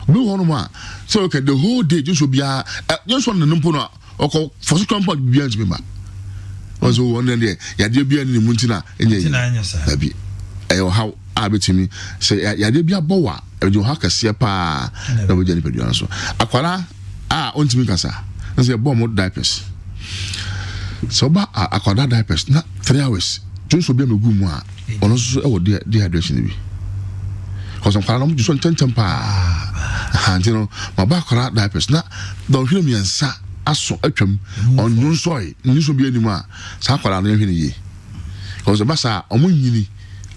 We won ma. So okay the whole day junso bia junso ne mpo no oko for so compound bia ntime ma. Also one day ya de bia ni mu ntina enye. Da bi. Ayo how abetimi say ya de bia bowa e jo ha kase pa na bo jani peduan so. Akwara ontimi kasa. Nse bo mo diapers. So ba akwara diapers na 3 hours. Junso bia megu mu a ono so e wo dehydration bi. Cause akwara no mo so tentem pa. Ntino ma ba akwara diapers na don hwere mi ansa aso atwam onun soy ni so bi animu a sa kwara no hwene yi cause basa omunyini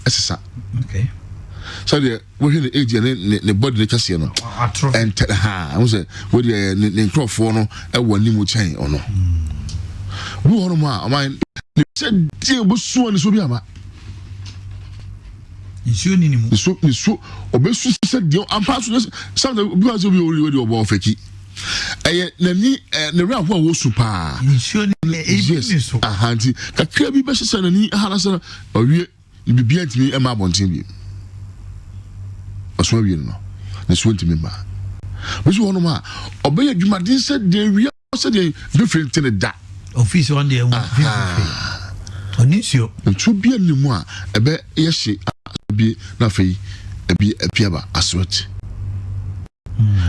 esesa okay so the we hwene age ne body ne kase no and we say we the crofo no e wani mu chen ono we hono ma o man se die bo so ni so bi ama nsuo ni mu nsuo obesu se die ampa so some bi was obi ori obo feki eye nani ne ra ho wo supa nsuo ni ebi so ahanti kakra bi be hye nani hala se owie bibia ntimi e ma bonten bi oso wie no ne so ntimi ba biso wono ma obey adwumaden se de wie se de different thing da office on the onisio ntu bia ni mu a ebe ye hye bi na fei ebi apiaba aswet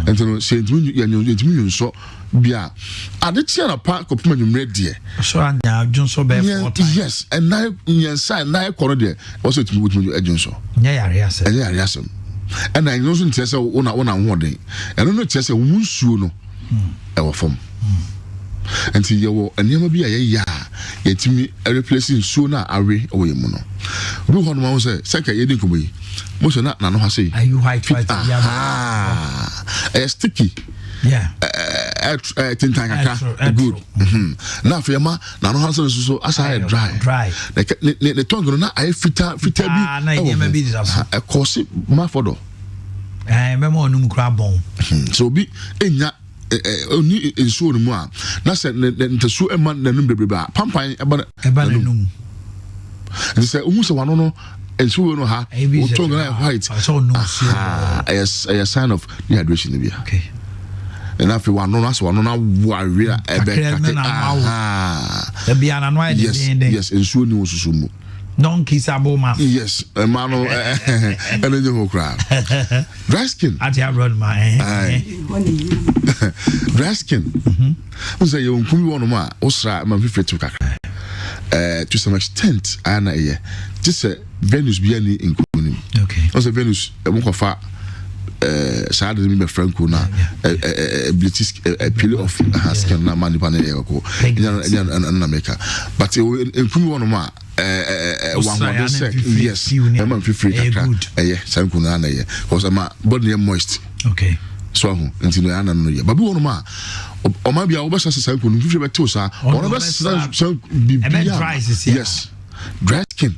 enteno sentimi nso bia adetia na pa kopuma nwumre de so anya adwonso be 4 yes and now yensa na ekoro de also timi adwonso nya yare asem and I know so ntese una hoden eno no tese wo nsuo no e wo fom enti ye wo eniema bi aye ya yetimi replace nsuo na awe wo yemu no bi hono ma wo se seka ye din komoyi mo so na no ha sei are you white sticky yeah tintanga good na fiema na no ha so asa dry the tongue na I fita bi na yema bi disaso e cause ma fodo memo onum kra bon so bi enya oni ensuo no mu a na se ntesu ema nanum bebreba pampan eba nanum se umu se wano no ensuo no ha o tongue na white so no yes a sign of dehydration bi okay and after wano na so wano na wari ebe yes ensuo ni osusu mu non-kissable man. Yes, a man of energy who crowd. Dry skin. At your run, my dry skin. Who say you come on ma? Osra, my favorite to Kaka. To some extent, I know, just a Venus be any in Kunim. Okay. Also, Venus, a monk of sad me Franco na British a pillar of Haskan na money pan Eco in America. But in Kumona, one would say, yes, I'm a free good. Sankuna, because I'm a body moist. Okay. So, until I know you. But Bonoma, or maybe I was a Sankun, if you were to say, one of us yes, dry skin.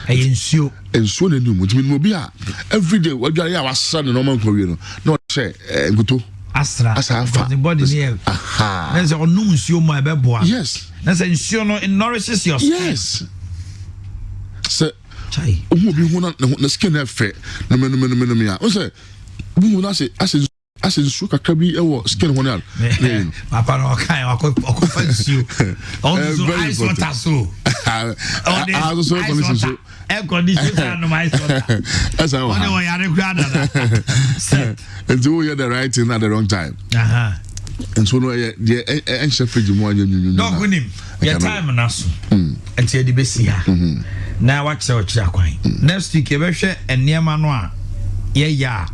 I ensure and so the new Mubia every day. What I was son and normal Korean, not say, good to Astra, the body here. Aha, there's a news you my baby. Yes, that's ensure no it nourishes your skin. Yes, sir. Chai, who be one the skin effect. No, I say, who will say, I said, sugar can be a skin one out. Papa, no kind of offense you. Also, ice water so. I was so condition. Air conditioner no my water. That's how I and do you the right thing at the wrong time. And so no, the ancient fridge more than no good him. Your time and us. Until the best here. Now watch out, Chakwine. Next week, you share and near Manoa. Yeah,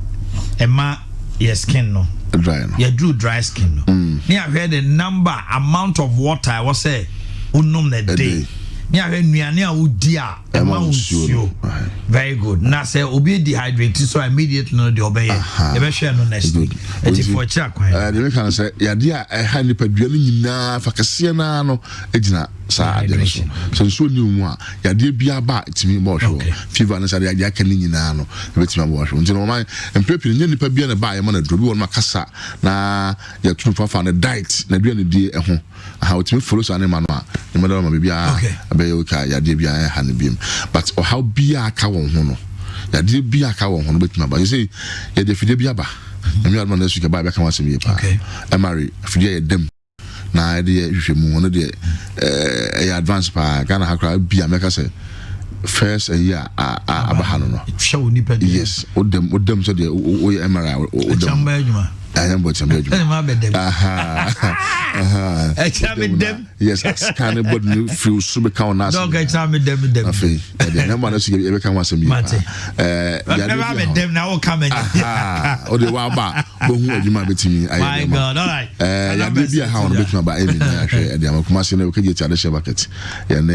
and ma. Your skin no dry no. You drew dry skin no. Me I heard the amount of water I was say unum the day. Me I heard nuane a udi a very good. Na say obi dehydrated so immediately no the obey. You be share no next week. Eti for check kwan. The can say ya dia e ha ni paduane nyina fa kase na no ejina sa ade so ni mu a ya dia bia ba etimi bo hwo fever na sa ya kan nyina no betimi bo hwo nti no man emprepire nya nipa bia na ba ya ma na drobi won makasa na ya tunu fa na diet na duane die ho ha otimi follow so anema no a ni ma ma bia abe ka ya dia bia ha ne biem but how bia ka won ho no ya dia bia ka won ho no betimi ba you say ya de fide bia ba emi adman na suka ba ka wasem ye pa e marry fide ya dem na de hwehwemu no de advance pa Ghana hakra bia meka say first a year abahano no show nipa yes odem so de o MRI odem I am but some yes, I can't but new few super count nas. Don't get time with them. The number of you ever come once a year. Never met them now coming. Or the wild bar, but who are you might be to me? My God, all right. I did be a hound bit by Amy. The Amakumasi never could get to the bucket. And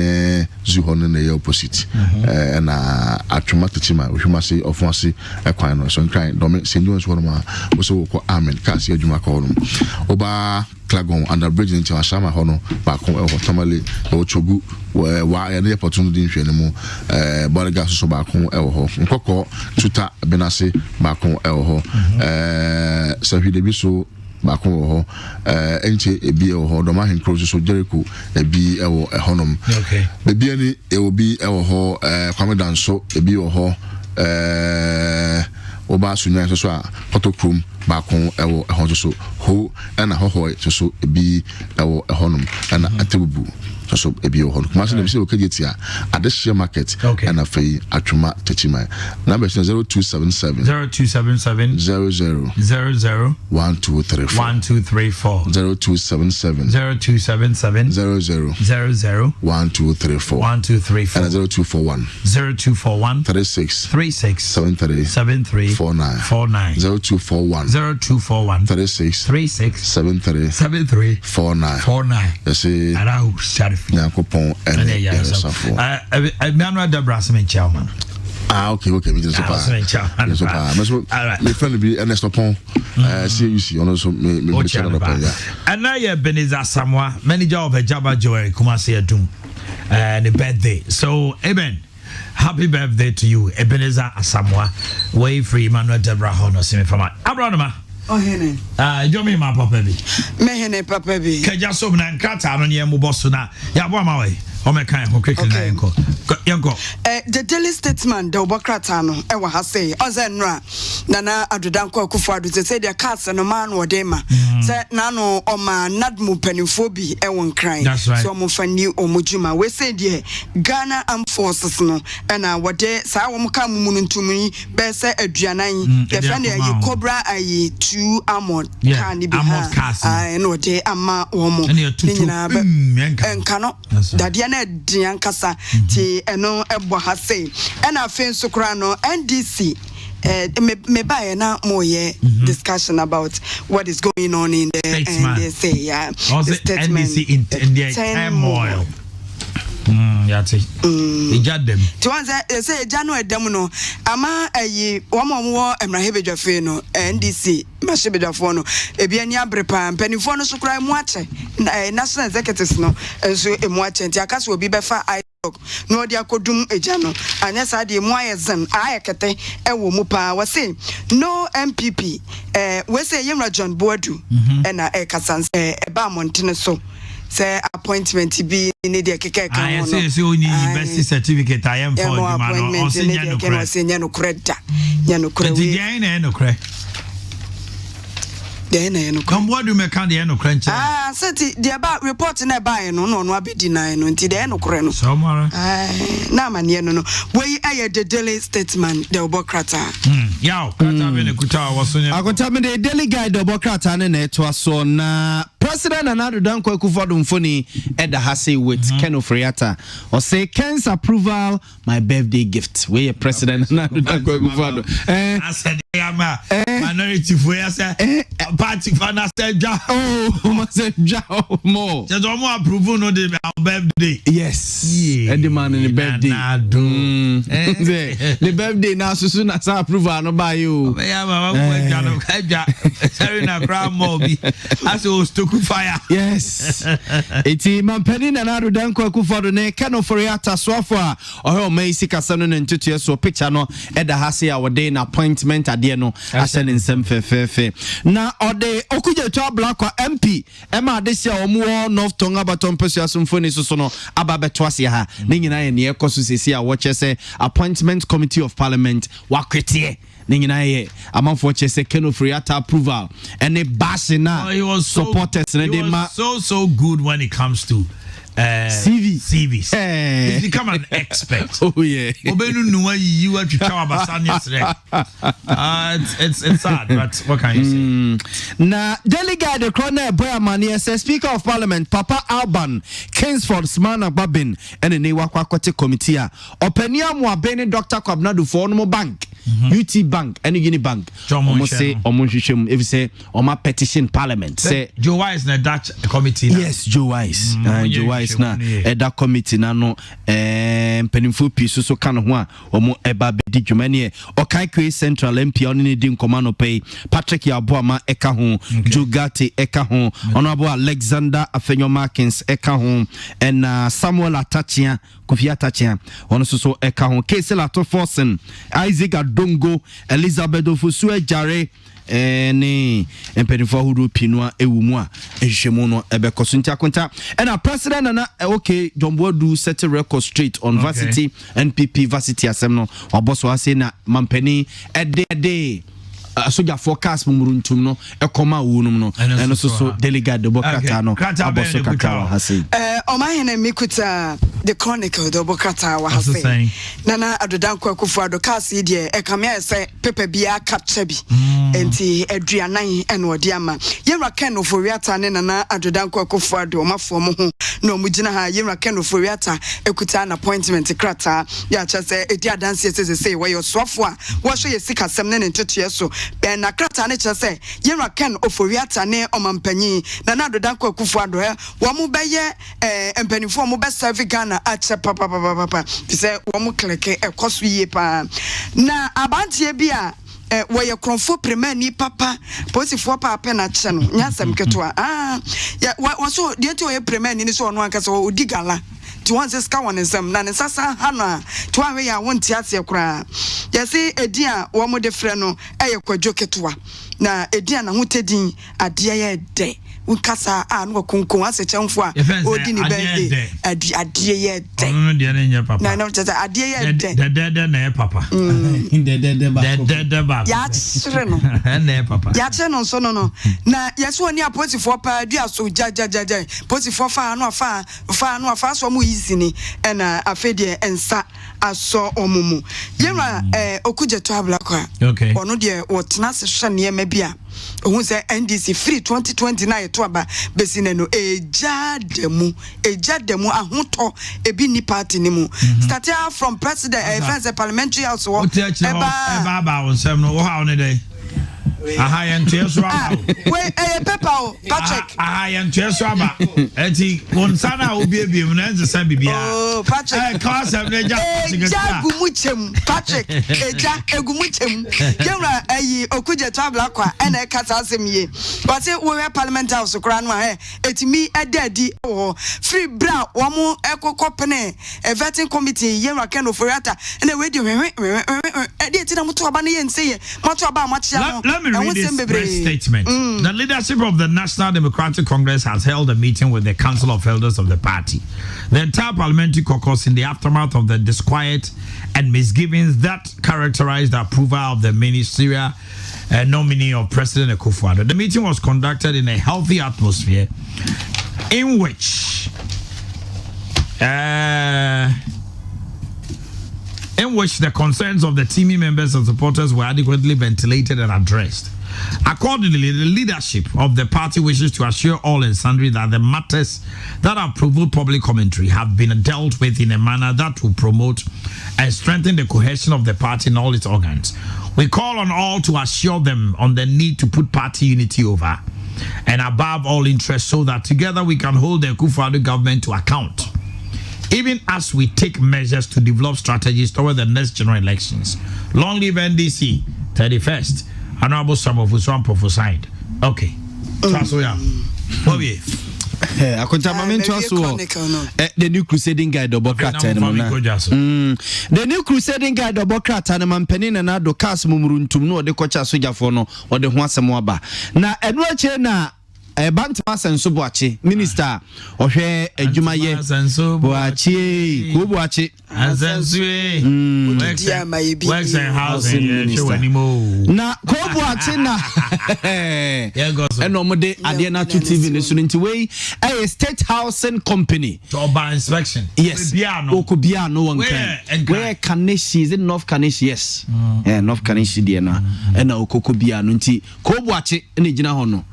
Zuhon in the opposite. And I traumatic him, which must say of once a quine so crying. Dominic St. John's one of my was so kasi adwuma ka hono oba klagon under bridge into ashama hono ba ko e hotomale e chogu wa ya ne opportunity nhwe ne mu boriga so ba ko e ho nkoko tuta benase ba ko e ho sahwide bi so ba ko ho enche ebi e ho do ma hen cross so Jericho ebi e wo e honom okay bebi ani e obi e wo ho kwamedan so ebi wo ho oba sunya so a photochrome ba kon ewo ehon so ho na ho so ebi ewo ehonum na atebubu so ebi ehon kuma so na se okageti a adehye market na fei atwuma techima number 0277 00 1234 0277 00 1234 and 0241 36 73 49 0241 36 73 49 ese arau sharif yakopon ene yasafo Emmanuel Debrasman chairman okay me just so me friend be Ernest Opon CUC ono so me channel pa ya and now you Ebenezer Samoa manager of Jabba Joy Kumasi Adum and the birthday so Eben happy birthday to you Ebenezer Asamoah way free Emmanuel Debra Hono simi fama Abranoma oh hene jomi ma papa bi me hene papa bi kaja so na nkata no ne mo bosso na ya bo ma we o me kan ho kwekiri na enko The daily statement the Obokratano ewa ha say ozenra nana adodanko akufo say their cats and man or dema say nano oma nadmu peniphobi ewon crying so mo fani omujuma we say the Ghana Armed Forces no na wode sa wo ka mumuntumuni be say aduanan the friend ayi cobra ayi 2 armored can be ha no de ama wo mo nyina enka no dadia na dian kasa ti eno ebo ha say and afen so kra no NDC me buy na moye discussion about what is going on in the and they say the NDC in the turmoil. Them. To answer, say January Demono, Ama a woman war and Rahebejafeno, NDC, Mashebejafono, Ebiania Brepa, Penifono Sukra Mwache, National Executives no, and so a Mwache, and Tiakas will be befa I talk, no dia kodum ejano, and yes, I de Moyazan, Ayakate, Ewumupa was saying, no MPP, we say Yemra John Boadu, and Ekasans, Eba Montana so. Say appointment be need the keke kan I say university certificate I am for the man or senior no credit no credit come what do me can the no crunch say the about report na buy no abi deny no nti the no kre no so mara na manie no we aye the daily statement the Obokrata yaw kata be ne kuta waso ne akota me the daily guide the Obokrata ne na to so na President Nana Danko Akufo-Addo mfoni eda hase with Ken Oforiatta or say Ken's approval my birthday gift we President Nana Danko Akufo-Addo I said ama minority for say party fana say ja say ja more just mo approve no dey birthday yes the man in the birthday the birthday now susu na sa approval no buy you yeah mama no ja sorry na grandma bi as o fire yes eti mampani na Nana Danko Akufo-Addo ne Ken Oforiatta swafo a o mai sika sano ne ntutu so picture no eda hase a wode na appointment ade no asene nsem fefefe na ode okuje to blakwa MP ema ade sia omo North Tonga Baton Pesua Symphony so no aba beto ase ha ne nyina ye ne ekoso sesi a wo chese appointment committee of parliament wakwetie Ningina ye amanfo chese Ken Oforiatta approval and a basina supporters and they so good when it comes to CVs. He's become an expert. Oh yeah. Obenu nuwa you are to tell about it's sad, but what can you say? Na delegate the corner boy mani says Speaker of Parliament Papa Alban Kingsford Smana Babin and the Newa Kwakote Committee. Openia mo abene Dr. Kwabnadu for no bank. UT Bank and Uni Bank. Almost say Omonshim if you say Oma petition Parliament. Say Joe Wise na Dutch committee. Yes, Joe Wise. Joe Wise na that committee na no penifo piece so kan ho a omo eba bedi dwumane Okaikwe Central MP on ni din command pay Patrick Yaboama eka ho Jugati eka ho Honorable Alexander Afenyo Markins eka ho and Samuel Atachia Kofi Atachia ono so eka ho Kesela to Forsen Isaac Adongo Elizabeth Ofosu Jare ni empenifo hudu pinua ewumu a ehwemu no ebekoso ntiakonta and a president na okay John Boadu set a record straight on varsity NPP varsity asem no oboso ase na mampani ede soja forecast mumuruntum no ekoma wunum no eno so delegate the Obokrata no aboso kakawa hase omahene mikuta the chronicle the Obokrata wa hase Nana Danko Akufo-Addo kasi die ekamia se pepe bia capture bi enti aduanan eno odi ama yemra Ken Oforiatta ne Nana Danko Akufo-Addo omafo mo ho na omugina ha yemra Ken Oforiatta ekuta an appointment krata ya cha se edi adanse se we yo swafo a wo hwe yesika sem ne ntetue so ben na krata ne che se yemra Ken Oforiatta ne omampanyi Nana Danko Akufo-Addo wo mu beye empanifo mo be serve Ghana ache papa se wo mu kleke ekoso yie pa na abantie bia where kronfo premani papa posifo papa na che no nyasem keto ya waso de to ye premani ni so no ankasa odigala ti wan se ska wan nsem na ne sasa hana to ahwe ya wonti ase kura yesi edi a wo mo de frɛ no kwadwo keto na edi a na hotedin ade ye de unkasa no kunkun ase chemfo a odi ni birthday adie ye de no de na nya papa na just adie ye de de na papa de ba ya chire no na papa ya chire no so no na yeso oni aposifo pa dua so jaja posifo fa no afa so mu easy ni na afedie ensa aso omumu yema okuje to abla kwa ono de wotena se hwe ne ma bia ohun se NDC free 2029 to aba besine no eja demu ahoto ebi ni party ni mu starting from president friends parliamentary house wo eba ba wonsem no wo ha one dey aha yentua so aba we pepper Patrick aha yentua so aba enti wonsana obiebie mu na nzesa bibia Patrick class am neja gumuchem Patrick eja egumuchem yemra okuje tabla kwa ena kasa asem ye wase we parliament house kra no etimi edadi free bra wo mu ekokopene vetting committee yemra ken oforiata ena we di edi eti na muto aba ne yense ye muto aba amachia no. Let me read this press statement. The leadership of the National Democratic Congress has held a meeting with the Council of Elders of the party. The entire parliamentary caucus in the aftermath of the disquiet and misgivings that characterized the approval of the ministerial nominee of President Akufo-Addo. The meeting was conducted in a healthy atmosphere in which the concerns of the team members and supporters were adequately ventilated and addressed. Accordingly, the leadership of the party wishes to assure all and sundry that the matters that have provoked public commentary have been dealt with in a manner that will promote and strengthen the cohesion of the party in all its organs. We call on all to assure them on the need to put party unity over and above all interests so that together we can hold the Akufo-Addo government to account, even as we take measures to develop strategies toward the next general elections. Long live NDC, 31st. Honorable Samuel Fusuan prophesied. Okay. The new crusading guide of Bokrata. The new crusading guide of Bokrata and Mampenin and Ado Cas Mumuruntum no de Cocha Sujafono or the Huasamoaba. Na Edwachena. Bantama Senso Boachi, Minister, Ohe, Jumaye, Boachi, Kubuachi, Azensue, works and housing, na Kubuachi na, and Omode Adiana to TV listening to way a state housing company. To buy inspection. Yes, Okubiano one kind. Where Kaneshi is in North Kaneshi? Yes, North Kaneshi, Diana, and Okubiano, Kubuachi, and Ijina Hono.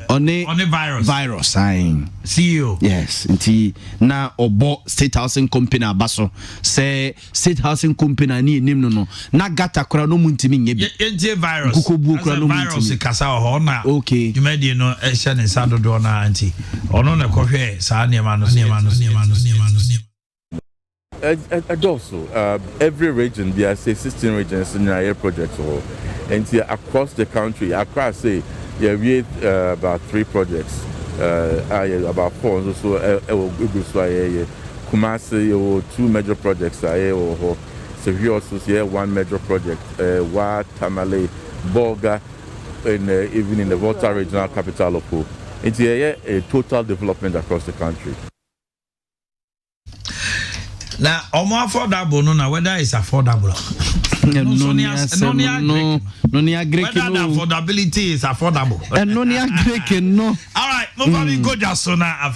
On a virus sign CEO yes nti na obo state housing company abaso say state housing company ni nim no na gata kora no muntimi nye bi enti virus virus kasa ho na okay jumadi no ehye ne sado do na anti ono na kohwe sa niema no also, every region, there are 16 regions in our projects, and across the country, across say, we have about 3 projects, about 4. So, Kumasi, 2 major projects, so we also see 1 major project, Tamale, Bolga, and even in the Volta regional capital of Ho. It's a total development across the country. Now, affordable no, whether it's affordable. No, affordability is affordable. And no, no. All right, nobody go just so now.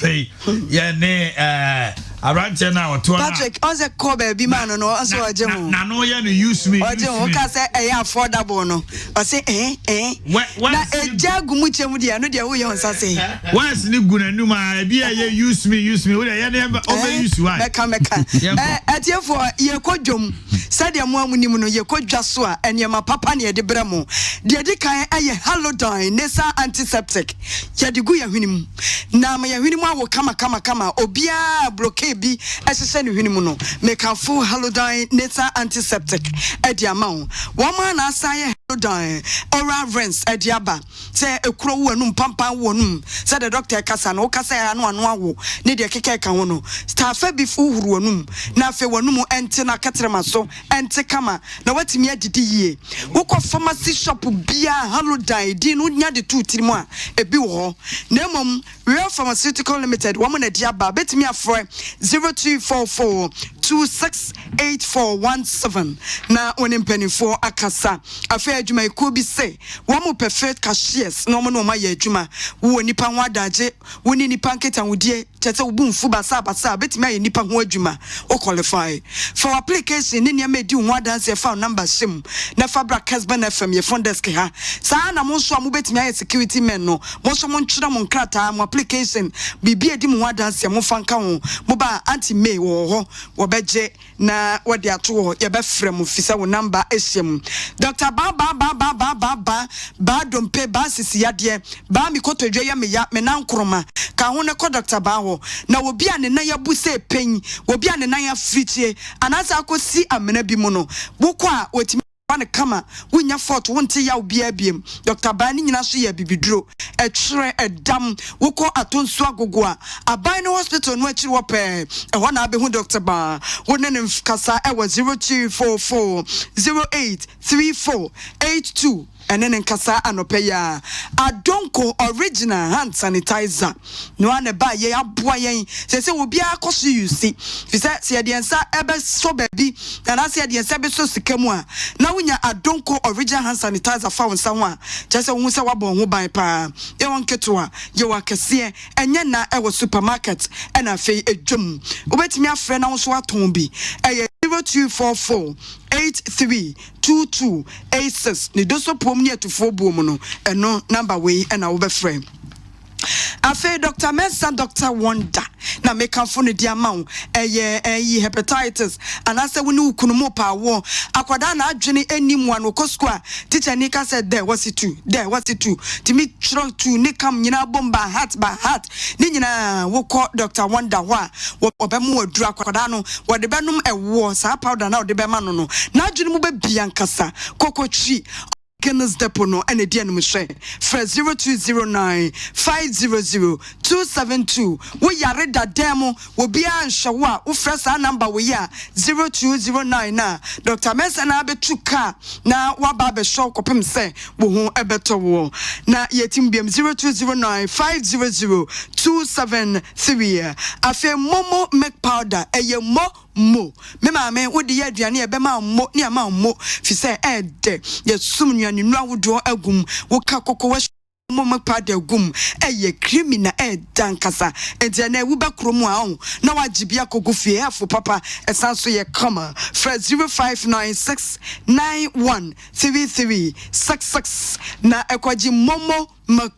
Around now or 2 Patrick, on the Kobe be man no also a gem. No, you use me. Or say affordable no. Or say what a jagumuchemudia no dear we on say. What's new good and numa be a use me what I never overuse why. At you for ye kojum said your mom no ye ko jaswa and your papa near the bremo. The Adika a halodine nessa antiseptic. Yadiguya winim. Now my winima will come obia blockade. Be as a send him make a full halodine nessa antiseptic at the amount. 1 man aside. down oral rinse ediaba say ekuro wonum pampa wonum say the doctor kasa no kasa ya no awo ne de keke ka wono staff bi fu huru wonum na fe wonum ente na katrema so ente kama na watimi adidi yie wokọ pharmacy shop bia hallo dan di no nya de tu tiri mu a ebi wo na mom Real Pharmaceutical Limited woman ediaba betimi afro 0244 268417 na onim penifo akasa afa adwuma eko bi se wo mo perfect cashiers no mo no ma ya adwuma wo nipa ho adaje wo ni nipa nketa wudie tete wo bumfu basa betimi aye nipa ho adwuma o qualify for application ni niam edi ho adanse fa number sim na fabra Kessben FM ye phone desk ha saa na mo so mo betimi aye security men no mo so mo ntwira mo nkrata mo application bibi edi mo adanse mo fanka ho mo ba anti may wo ho wo beje na wode ato ye be frɛ mo fisa wo number ehyem Dr. ba dompe ba sisi yade ba mi kotodwe ya me nankroma ka ho ne ko Dr. ba ho na obi a ne na ya bu se pen obi a ne na ya fritie anasa akosi amena bi mu no wokɔ a wotimi wane kama wunya fort wonte ya obia biem Dr. Bani nyina so ya bibiduro etwere edam wokɔ atonso agogo a aban no hospital no akiri wope ɛhɔ na abehu Dr. Ba wonne ne kasa ɛwɔ 0244 083482 and then nkasa anope ya adonko original hand sanitizer no ane ba ye aboa yen se obi akoso you see fi se de ensa ebe so baby na se de ensa be so sikamu a na wunya adonko original hand sanitizer fa wonsa ho a chese wo se wabon ho ban pa e won keto a ye wa kese enye na e wo supermarket e na fe edwum obetimi afre na wo so aton bi e 0244 832286 ni doso pom ni atufo boom no eno number we na wo be frame afa Dr. Mensa Dr. Wonder na meka fo ne dia mawo hepatitis anase woni ukunumo pa wo akwada na adwene animu an okosko a teacher ni ka said there was it too timi tro to ne kam nyina bomba heart by heart ni nyina wokọ Dr. Wonder wa obemu adura akwada no wode benum ewo sa powder na wode be ma no na adwene mu be bia nkasa kokotwi Guinness Depono and a DN Mushe for 0209 500 272. We are read that demo will be an shawa who fresh our number we are 0209 na Dr. Mensa na be chuka na wababe show kopim se wo hu ebeto wo na yetim biem 0209 500 273 afi momo make powder eye mo me maame wo de ye aduane e be ma mo ni ama mo fi se ede ye sum nuane nu awodo agum wo ka kokko wa mo pada gum eye criminal dankasa enti na wu be kromu a on na wagibia kogo fie afo papa esanso ye kama fra 0596 913366 na ekwaji momo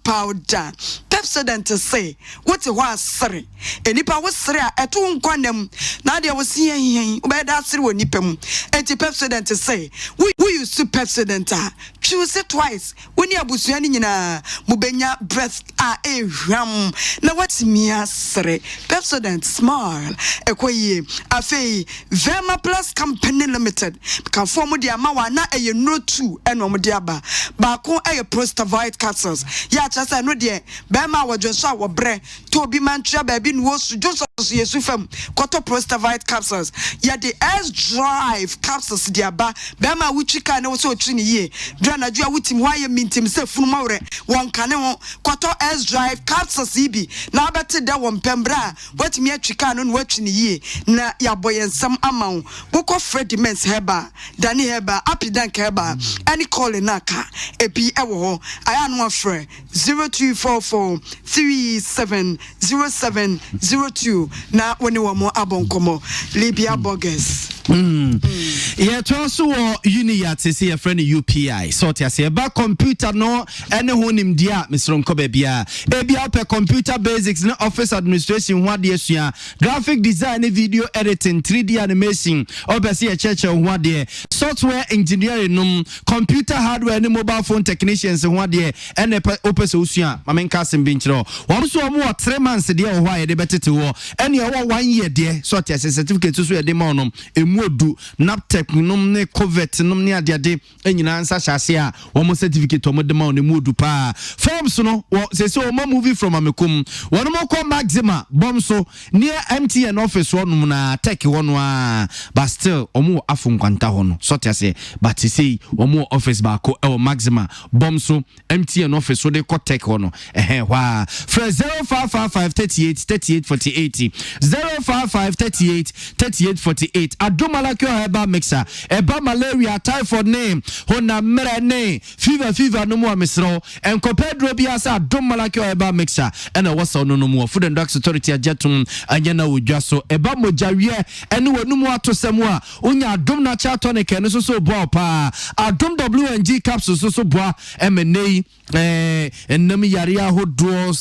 powder Pepsodent say what a was sorry enipa wo sere a eto nkwanam na de wo sie hen wo be da sere wo nipam enti Pepsodent say we use to Pepsodent choose it twice when you abusua ni nyina mubenya breath a ehwam na what me asere Pepsodent smile ekoye afei Verma Plus Company Limited kan form de ama wa na eye no 2 eno mo de aba ba ko eye Prostavite capsules ya chasa no de ma wajonso wo bre to bi mantua ba bi no su jonso yesu fam kwato Prostavite capsules ya the S drive capsules de aba ba ma wuchika na wo so otri ni ye dra na dua wutim wa ye mintim se funu mawre won kane ho kwato S drive capsules ibi na abete da won pembra watimi atwika no watwi ni ye na ya boyensam amawo boko Freddy Mens heba Dani heba Apidank heba any call naka ebi ewo ho aya no afre 0244 370702 na woni wo mo abonkomo Libya Burgers yeah to so uni ya tese your friend UPI so tia se ba computer no ene ho nim dia Mr. Nkoba bia ebia pe computer basics na office administration ho de asua graphic design video editing 3D animation obese ye cheche ho de software engineering num computer hardware and mobile phone technicians ho de ene opese usua mamenka sembi nchiro wo so mo 3 months de ho aye de betete wo ene wo 1 year de so tia certificate so ye de ma onom emu modu naptep nom ne covet nom ne adiade enyina nsa hyase a wo certificate wo de ma ne modu pa forms no say so mo movie from amekum wono mo ko maxima bom so near MTN office wono na tech wono a but still omo afun kwanta ho no so tiase but say omo office ba ko e maxima bom so MTN office so de ko tech wono wa for 0555383848 0555383848 adomalakyo eba mixer eba malaria typhoid name hona merene fever no mo amesro enko pedro biasa adomalakyo eba mixer ena wasa no mo food and drugs authority ajetum anyana odwaso eba mojawie ene wanu mu atosem a onya adom na cha tonic ene so bo pa adom WNG capsules so bo emenei enam yare ahodo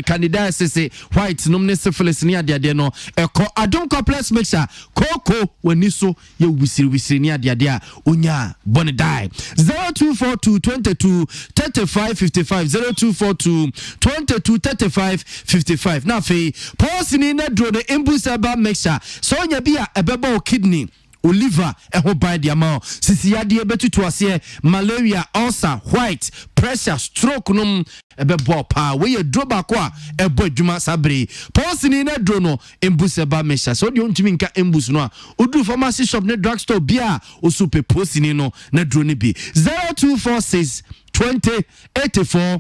candidiasis white nomne syphilis ni ade no eko adom complex mixer koko wani so ye wisiri ni ade a onya bone die 0242223555 na fe pause ni na dro de imbusaba mixer so onya bia ebeba kidney Oliver eho by the amount sisi yade betutu ase malaria ulcer white pressure stroke num ebebo pa we ye dro ba ko a ebo adwuma sabre pause ni na dro no embus eba mesha so de ontimi nka embus no a odu pharmacy shop ne drugstore bia osupe pause ni no na dro ni bi 0246 2084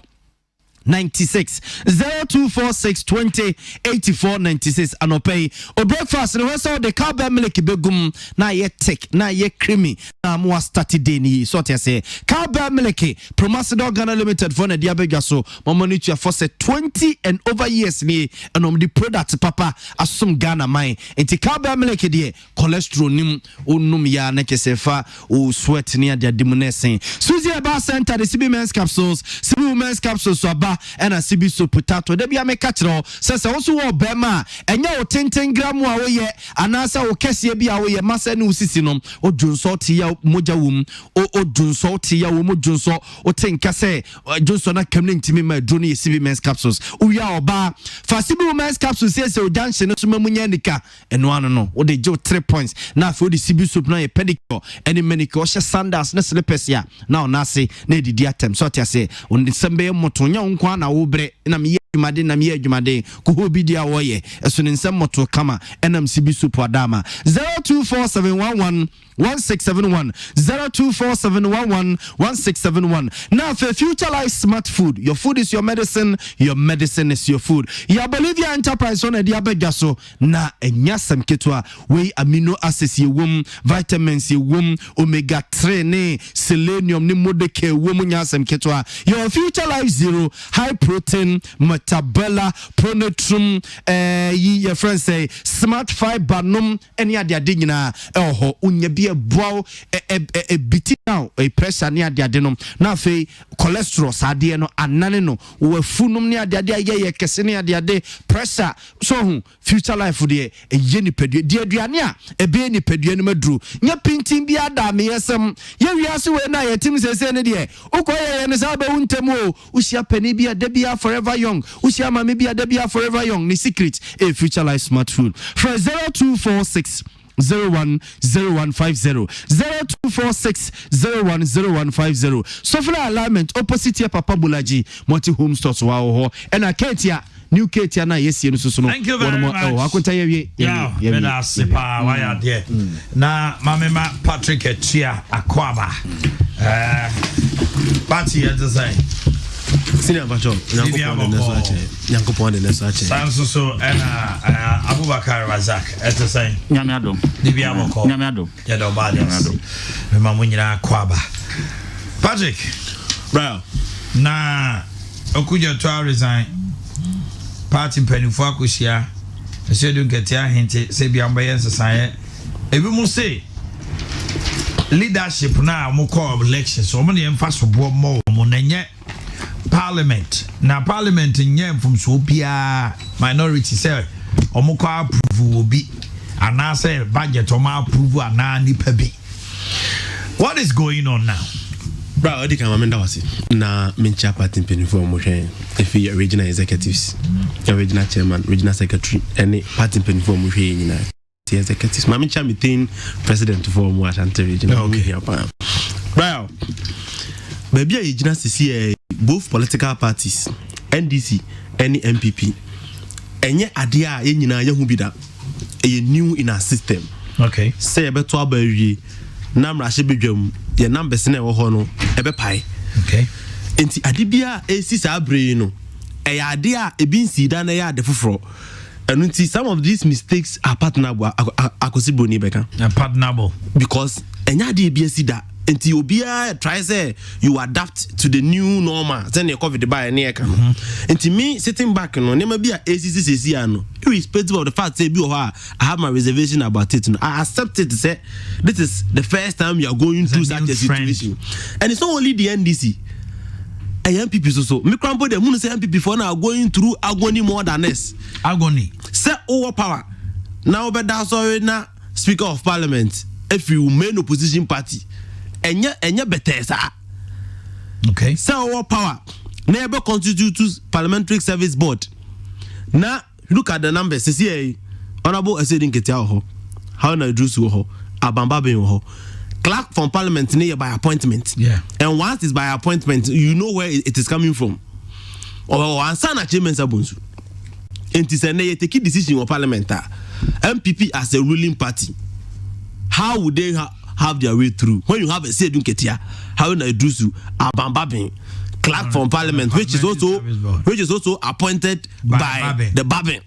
96 0246 20 84 96 anopay o breakfast no so the cowbell milk begum na ye thick na ye creamy na mo start day ni so te say cowbell milk Promasidol Ghana Limited for na dia begwa so momoni tua for say 20 and over years ni enom the product papa asum Ghana man enti cowbell milk de cholesterol nim onum ya na kesefa o sweat ni ade dimunesen Suzy Aba Center the CB men's capsules CB women's capsules so aba and a CB so potato de bia me catchro says also wo bema enya o 10 gram a wo ye anasa wo kese bia wo ye masa ne usisi no o dwonso ti ya moja wum o dwonso ti ya wo mo dwonso o tenka se dwonso na kamne ntimi ma drone CB men's capsules o ya oba fa CB women's capsules say o junction so mamunya nika eno ano no o de jo 3 points na fa o de CB soap na ye pedicure any manicure o she sandals na slippers ya na o na se na edidi atem so tia se on December motonya nkwa na wo bre na me adwumade na me adwumade ko hobi dia wo ye eso ne nsem moto kama enam CB soup adama 024711 1671 024711 1671 now for Future Life Smart Food, your food is your medicine is your food. Ya Bolivia Enterprise on dia begya so na enyasam ketwa we amino acids ye wom, vitamins ye wom, omega 3 ne selenium ne modeke wom nyasam ketwa. Your Future Life Zero high protein metabella pronatrum your friends say smart fiber num any adia nyina ho unya bia bow biti now a pressure near the adenum na fe cholesterol sade no anane no we funum near the adia ye kese near the ade pressure so Future Life de ye ni pedue de aduane a ebe ni pedue no maduru nya pintin bia da me yesem ye wiase we na ye tim sese ne de ukoye ne sa ba untem o usia pani bia de bia forever young usia mama bia de bia forever young ni secret a Future Life Smart Food for 0246 010150 0246 010150 Sofra alignment opposite ya Papa Bulaji multi home stores wa ho and a Katia new Katia na yesi no so no. Thank you very much. Akonta ye bena sepa wa ya de na mamema Patrick Etia Akwaba party at the same senior bacho Nyankopon de neso ache Sanso so ena Abubakar Razak at the same nyame adom Bibia moko nyame adom ya do ba de me mamunyira Akwaba Patrick bro na okuja to resign party penifo akosia esedu nketia hinte se bia mbaye nsesan ebi mu say leadership na mo call elections so mo ne emfa so bo mo nanyen parliament na parliament nyem from so bia minority say omo ko approve obi ana say budget omo approve ana nipa bi. What is going on now? Bro, odi kan mamenda wasi na mencha party penifo mo hwen efi regional executives, regional chairman, regional secretary, any party penifo mo hwen nyina executives. Mami Chamitin, president for Washington region. Okay. Well, maybe I just see both political parties, NDC, and MPP. And yet, idea in Yahubida, a new in our system. Okay. Say about 12 berry, Nam Rashibijum, your number Sene or Hono, Ebe Pie. Okay. And Adibia, a sister brain, a idea, a bean seed, and a yard for. And some of these mistakes are partnerable. Partnerable because any idea be that until you be try say you adapt to the new normal. Then you cover the buy near can. Until me sitting back, no, never be a ACCC, irrespective of the fact say I have my reservation about it. I accept it to say this is the first time you are going through such a situation, and it's not only the NDC. MPP so me crampo the moon say MPP for now going through agony more than this agony say over power now but that's already now Speaker of Parliament if you main opposition party enya better sir okay say over power never constitute Parliamentary Service Board now look at the numbers see honorable Esedin Ketia ho how na Drusu ho Abamba Ben ho clerk from Parliament near by appointment. Yeah. And once it's by appointment, you know where it is coming from. Or answer achievements abunsu. And it's a take decision of Parliament. MPP as a ruling party. How would they have their way through? When you have a Sedun Ketia, how would I do so? Abambabin, clerk from Parliament, which is also appointed by the Babin.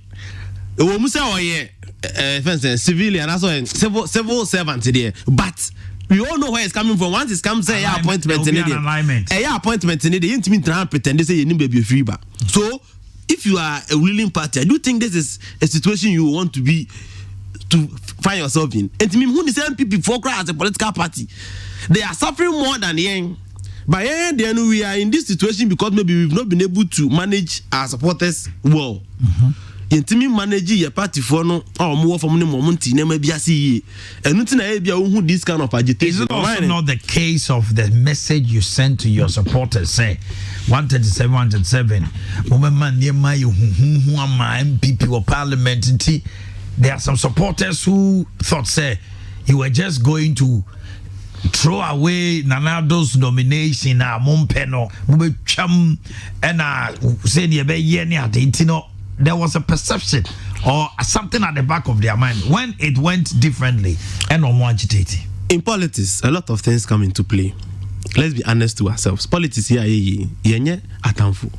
Civilian, civil servant there, but we all know where it's coming from. Once it comes, say appointment in it. Appointment in it. You didn't pretend they say you need to be free back. So, if you are a willing party, I do think this is a situation you want to find yourself in. And to me, who is MPP for as a political party? They are suffering more than Yang. But then we are in this situation because maybe we've not been able to manage our supporters well. Intimi manage your party for no or more from the moment in MBC. And nothing who this kind of agitation. Is it also not the case of the message you sent to your supporters? Say 137, 137. Woman, near my MPP or Parliament. There are some supporters who thought, say, you were just going to throw away Nanado's nomination. Mumpeno, Mubecham, and say, there was a perception or something at the back of their mind when it went differently and on more agitating. In politics, a lot of things come into play. Let's be honest to ourselves. Politics here, yenye atamfo.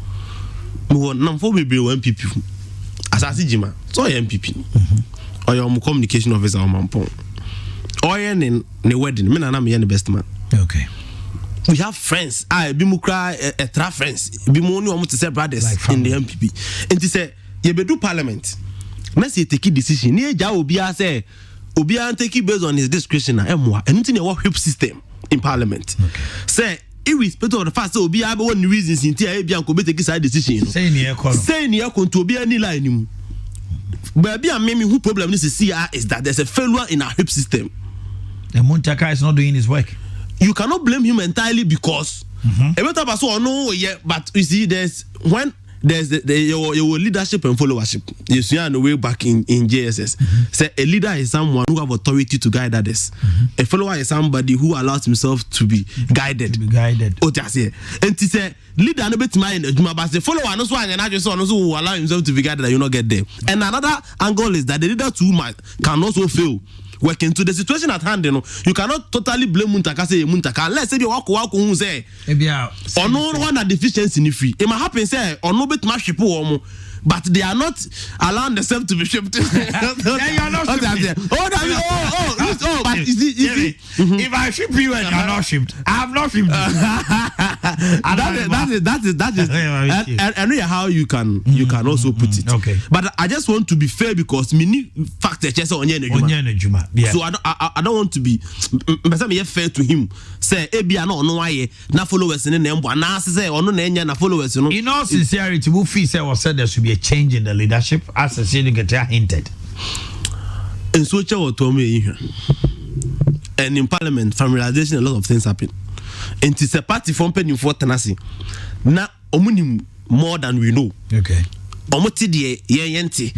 Namfo be MPP. Asasi jima, so MPP. Or your communication officer or mampon. Or ne wedding, me na me the best man. Okay. We have friends. Be mukra etra friends. Be mo only almost say brothers like in the MPP. And to say you be do parliament. Let's say take a decision. Ni eja obia say obia take it based on his discretion na emwa. Anything a whip system in parliament. Okay. Say irrespective of the fact say obia be one reasons in tia ebia ko be take side decision. Say ni e say ni e to obia ni line mu. But bia me who problem is that there's a failure in our whip system. The Muntaka is not doing his work. You cannot blame him entirely because but you see there's your leadership and followership. You see on the way back in JSS. Say a leader is someone who have authority to guide others. A follower is somebody who allows himself to be guided. Oh, just here. And to say leader no bet my but the follower no so and I just will allow himself to be guided that you not get there. And another angle is that the leader too can also fail. Working to the situation at hand, you cannot totally blame Muntaka say Muntaka unless say you walk who say or no one a deficiency in free. It might happen say or no bit much people but they are not allowing themselves to be shipped. Yeah, you are not shipped. But you see, if I ship you and you are not shipped, I have not shipped you. That is I know how you can also put it. Okay. But I just want to be fair because many facts just on Juma. Yeah. So I don't want to be fair to him. Say ebia no why na followers in them na say ono na enya na followers no. In all sincerity, we feel say was said there should be a change in the leadership as the Senator hinted. And so and in parliament, familiarization, a lot of things happen. And it's a party from penny for Tennessee. Now, more than we know. Okay. Omoti de yenti.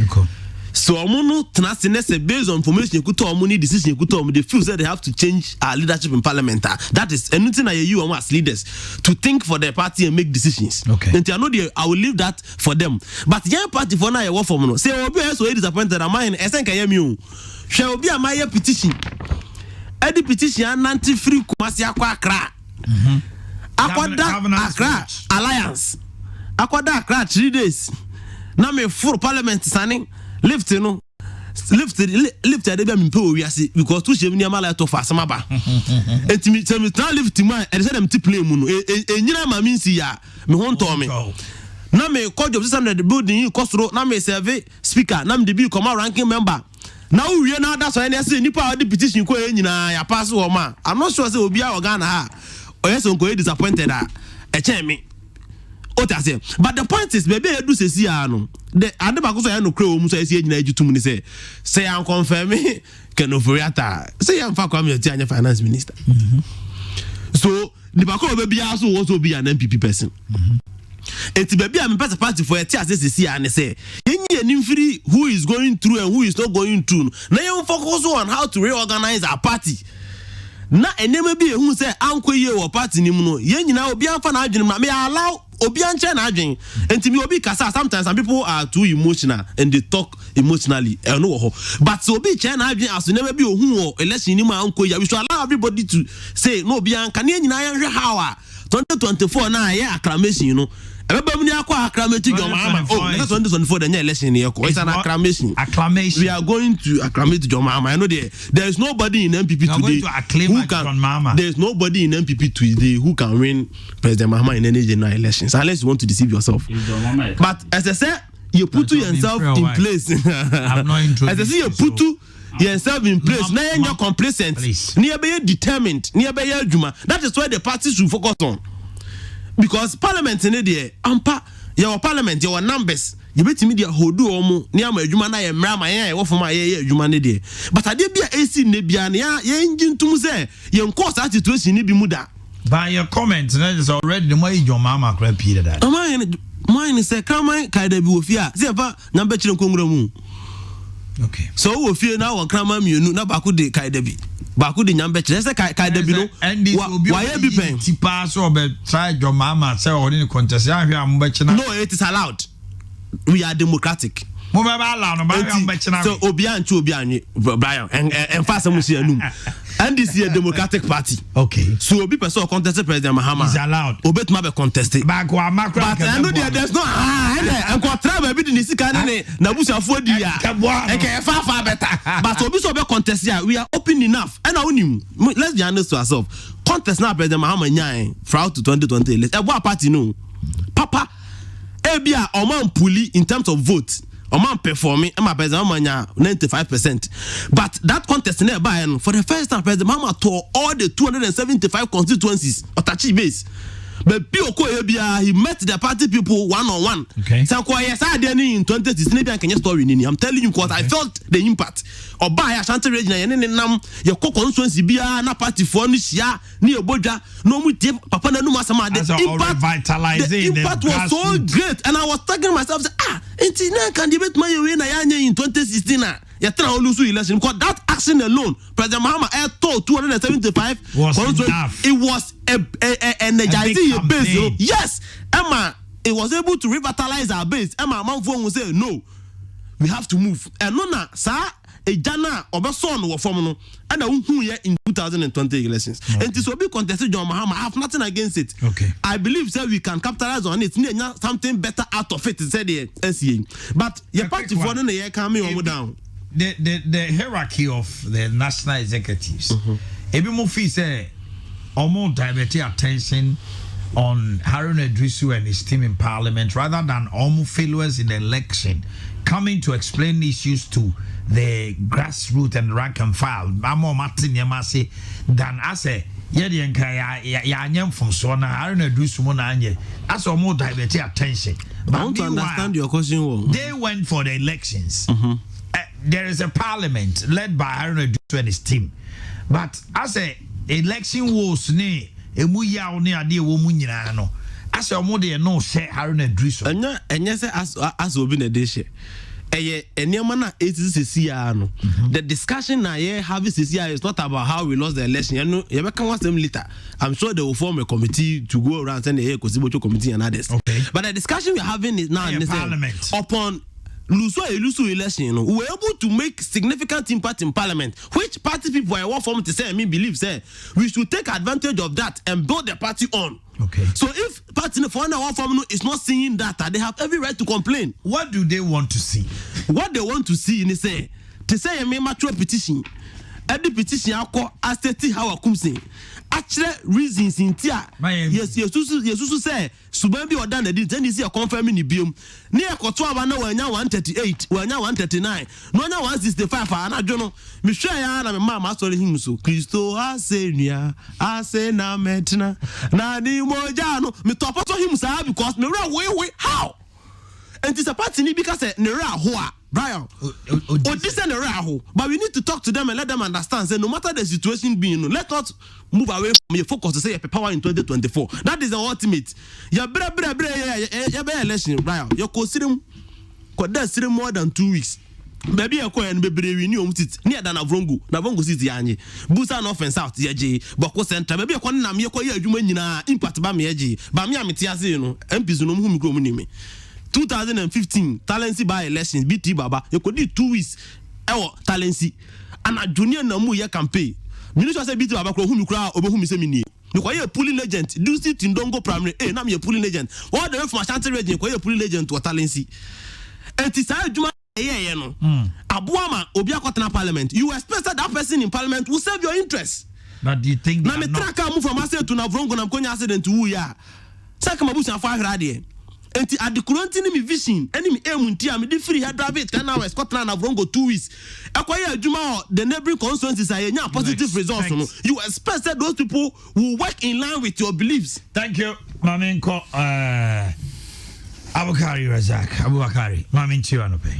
So omo tenacity based on information you could tell money decision you could tell they feel that they have to change our leadership in parliament. That is anything that you as leaders to think for the party and make decisions. Okay. And I know I will leave that for them. But young party for now you work for me. Say obi so disappointed am I esen kan yemi o. Hwe obi am I petition. Edi petition ananti free Kumasi akwa Accra. Akwada Accra Alliance. Akwada Accra 3 days. Na me full parliament standing lift no lift ade be me pe o wiase because to shemi ni amala to fa sama ba entimi temi tran lift man e say dem ti play mu no enyina ma mi nsi ya me ho nto me na me call job system the building kosoro na me serve speaker na me dey be come ranking member na wo wie na da so any say nipa the petition ko enyina ya pass wo ma I'm not sure say obi a organ ha oyeso nko disappointed e chen me. But the point is, maybe I do say no. The other back I no crow musa say nyina ejutum ni say am confirm me can oferiata say am fa kwame ati finance minister. So the back be also also be an MPP person. Enti baby am person party for ati say and say yenye nimfiri who is going through and who is not going through. Na you focus on how to reorganize our party. Na enema bi ehun say ankoye wo party ni mu no yen nyina obi anfa na adwene ma me allow obi anche na adwene enti obi kasa sometimes some people are too emotional and they talk emotionally no ho but so obi che na adwene aso enema bi ohun wo election ni mu ankoye we should allow everybody to say no obi anka na nyina yan hwe how 2024 na ye acclamation you know everybody akwa acclamation John Mahama oh that's 2024 the election here it's an acclamation we are going to acclimate John Mahama I know there is nobody in MPP today who can there is nobody in MPP today who can win President Mahama in any general elections unless you want to deceive yourself but as I said you put yourself in place I'm not interested as I say you put yourself in place now you're complacent nearby determined nearby adwuma that is why the party should focus on. Because parliament in there ampa your parliament your numbers you bet me there hodu omo ni ama adwuma na ye mra ma ye wo foma ye adwuma ne there but ade bia AC ne bia ne ye ngintum say ye course that situation ni bi mu da by your comment is already the way your mama crap period that mine say kraman kai da bi ofia say fa nyamba kire nkongura mu okay so wo fie na won kraman mienu na ba ko de kai da bi baako de nyambe kire se kai da bi no wa ye bi pen ti pass or be try your mama say or in contest ya hwe am be kina no it is allowed we are democratic mo be ba allow no ba am be kina so obi anchu obi anyi Brian en fa sam si anum and this is a democratic party okay so obi person contest President Mahama is allowed obetuma be contest back wa macro but I know there's no and ko try be the sika ne na busuafo di ya e ke fa better but obi so be contest ya we are open enough and onim let's be honest to ourselves contest na President Mahama nyan throughout to 2020 let's e party no papa e bia o man puli in terms of vote man performing my President Mahama 95% but that contest nearby for the first time President Mahama tore all the 275 constituencies Otachi base but he met the party people one-on-one. Okay. So in 2016 story I'm telling you because I felt the impact. Oba ya Ashanti region ya nam ya constituency bia na party for ni sia ni oboja no mu tie papa na no masama the impact was so great and I was talking myself enti na candidate my way na ya in 2016 na ya try olusu election because that action alone President Mahama told 275 it was energizing your base. Yes, Emma, it was able to revitalize our base. Emma, Manfo will say no, we have to move. And no, sir, a jana or a son were forming, and I won't in 2020 elections. And this will be contested. John Mahama, I have nothing against it. Okay, I believe that we can capitalize on it. Something better out of it, said the SCA. But your party for the year coming on down. The hierarchy of the national executives. Every more fee say. Almost diverted attention on Haruna Idrisu and his team in parliament rather than almost failures in the election coming to explain issues to the grassroots and rank and file. Mamo Martin Yamasi than I say ya from Sona Haruna Idrisu Monanye. That's almost diverted attention. But I want to understand your question. They went for the elections. There is a parliament led by Haruna Idrisu and his team. But I say election wars ne emu ya ne ade wo mu nyina no ase omo de no she Haruna Idrisu enya se as obi na de she The discussion now have is not about how we lost the election. Later. I'm sure they will form a committee to go around and the committee and others. Okay. But the discussion we're having is now Parliament. Upon Lusu election, we were able to make significant impact in Parliament, which party people I want from to say believe we should take advantage of that and build the party on. Okay. So if party for one form is not seeing that, they have every right to complain. What do they want to see? What they want to see is to say a mature petition. Every petition I call as how I come say. Actually, reasons in tia. Yes, say Subambi or done the deal. Then you see a confirming the biom. Near Kotwa no when 138, when 139, no 165 and I don't know. Michelle and my mama told him so. Christo Asenia, Asena Metna, Nani Mojano, me top of him, sir, because me way how? And it's a party because Nera Hoa. Brian, this is but we need to talk to them and let them understand. Say no matter the situation being, let us move away from your focus to say power in 2024. That is the ultimate. Ya election, Brian. You consider more than 2 weeks. Baby, I call and baby renew near than Navrongo City Anji. Busa no offense out, Yaji, Boko Center. Baby, I call Nam Yokoya, you mean impact Bamiaji, Bamia Mitiazino, MPs whom grow me. 2015 talency by elections BT Baba you could do 2 weeks talency and a junior namu ya campaign minister say BT Baba who you cry over whom say me you call a pulling agent do sit in Dongo primary na me a pulling agent all the way from Ashanti region call a pulling agent to a talency and it's a juma no abuama obi akotena parliament you expect that person in parliament will serve your interests but do you think na me track move from Asante to Navrongo na mkonya accident who ya saka mabusa fa ahra Enti adikurante ni mi vision eni mi emunti am di free head drive 10 hours Scotland have run go 2 weeks akwaya adwuma the neighboring constituencies are nya positive results no you expect that those people will work in line with your beliefs. Thank you Mamenko Abukari Razak Abubakari Maminchi anope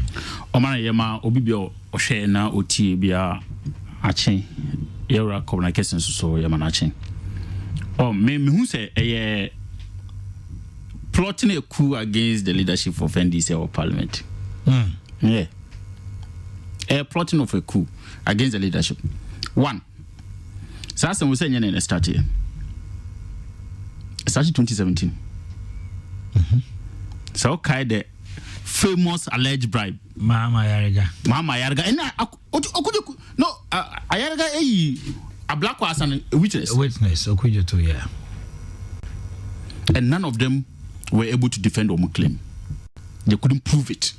omana yema obibio ohwe na otie bia achen yewra communication so yema na achen me hu say plotting a coup against the leadership of NDC or Parliament. Yeah. A plotting of a coup against the leadership. One. Sasa we say in start here. Started 2017. So okay the famous alleged bribe. Mama Yarga. And no Ayarga a black person a witness. A witness, Okujo too, yeah. And none of them were able to defend or claim. They couldn't prove it.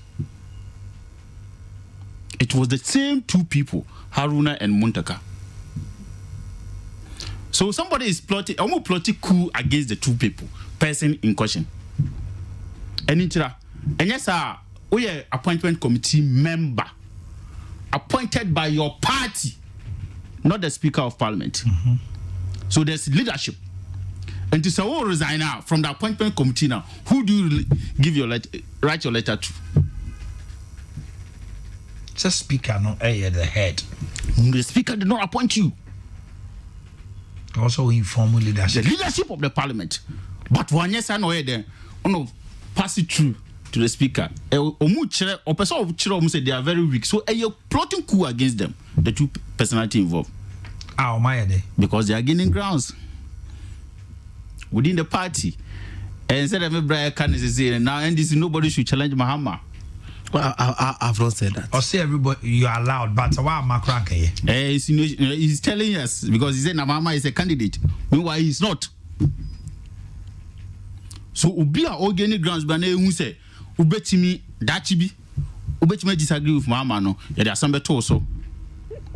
It was the same two people, Haruna and Muntaka. So somebody is plotting coup against the two people, person in question. And yes, we are appointment committee member appointed by your party, not the Speaker of Parliament. So there's leadership. And to say, resign now from the appointment committee now. Who do you give your write your letter to? It's a speaker, not the head. The speaker did not appoint you. Also informal leadership. The leadership of the parliament. But one yes I know there, pass it through to the speaker. Or person say they are very weak. So you're plotting coup against them, the two personality involved. Because they are gaining grounds within the party. And instead of Brian Cannes saying now NDC nobody should challenge Mahama. Well, I've not said that. Or say everybody you are allowed, but why Macranke? He's telling us because he said Mahama is a candidate. Meanwhile he's not. So ubia organic grounds but who say ubetimi dachibi ubetimi disagree with Mahama no there are some better so.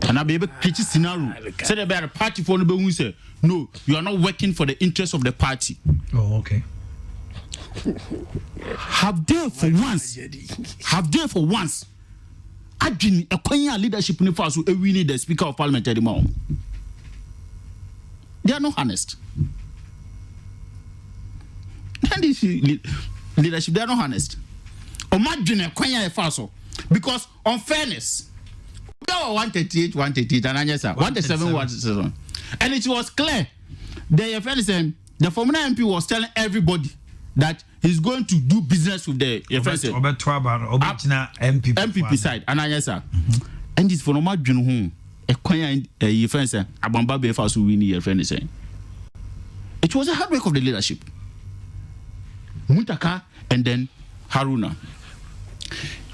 And I be able to pitch scenario. Say they be a party for no who say no, you are not working for the interest of the party. Oh, okay. Have there for once Adwin Ekwanya leadership in the so we need the Speaker of Parliament anymore. They are not honest. And this leadership, they are not honest. Adwin Ekwanya faso because unfairness. 138, 138, and 137, 137. And it was clear. The former MP was telling everybody that he's going to do business with the MPP side. And I sir. And this for no matter who a coin your friend say Abamba be first win your friend is saying. It was a hard work of the leadership. Muntaka and then Haruna.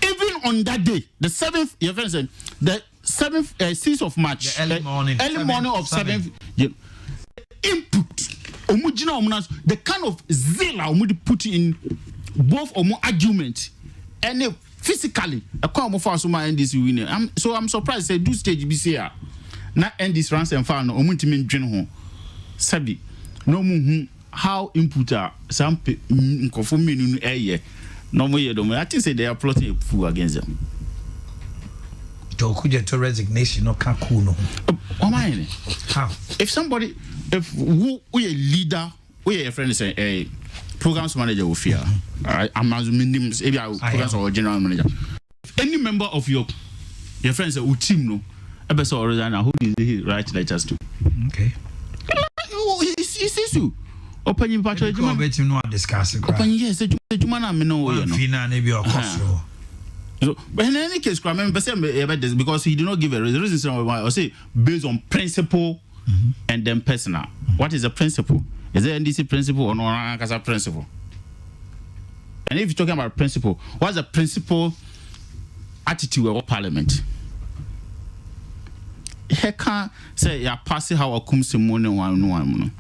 Even on that day, the 7th, your friend said, the 7th, 6th of March, the early morning of 7th, input, the kind of zeal I would put in both argument and physically, a come of NDC winner. So I'm surprised they do stage BCR. Not end this runs and found Omuntimin General. Sabi, no moon how input are some conforming a year. No more, I think they are plotting a fool against them. To resignation or Kakuno. How? If somebody, if we a leader, we a friend say a programs manager will fear. I'm assuming maybe I programs or general manager. If any member of your friends say team no, episode Rosanna, who did he write letters to? Okay. He sees you. Open your patch. You bet him not discuss it. Open yes, the Jumana no. Fina maybe or cost. So, but in any case, I remember about this because he did not give a reason why I say based on principle and then personal. What is the principle? Is there NDC principle or no Casa principle? And if you're talking about principle, what's the principle attitude of parliament? He can't say you're passing how I come to money one.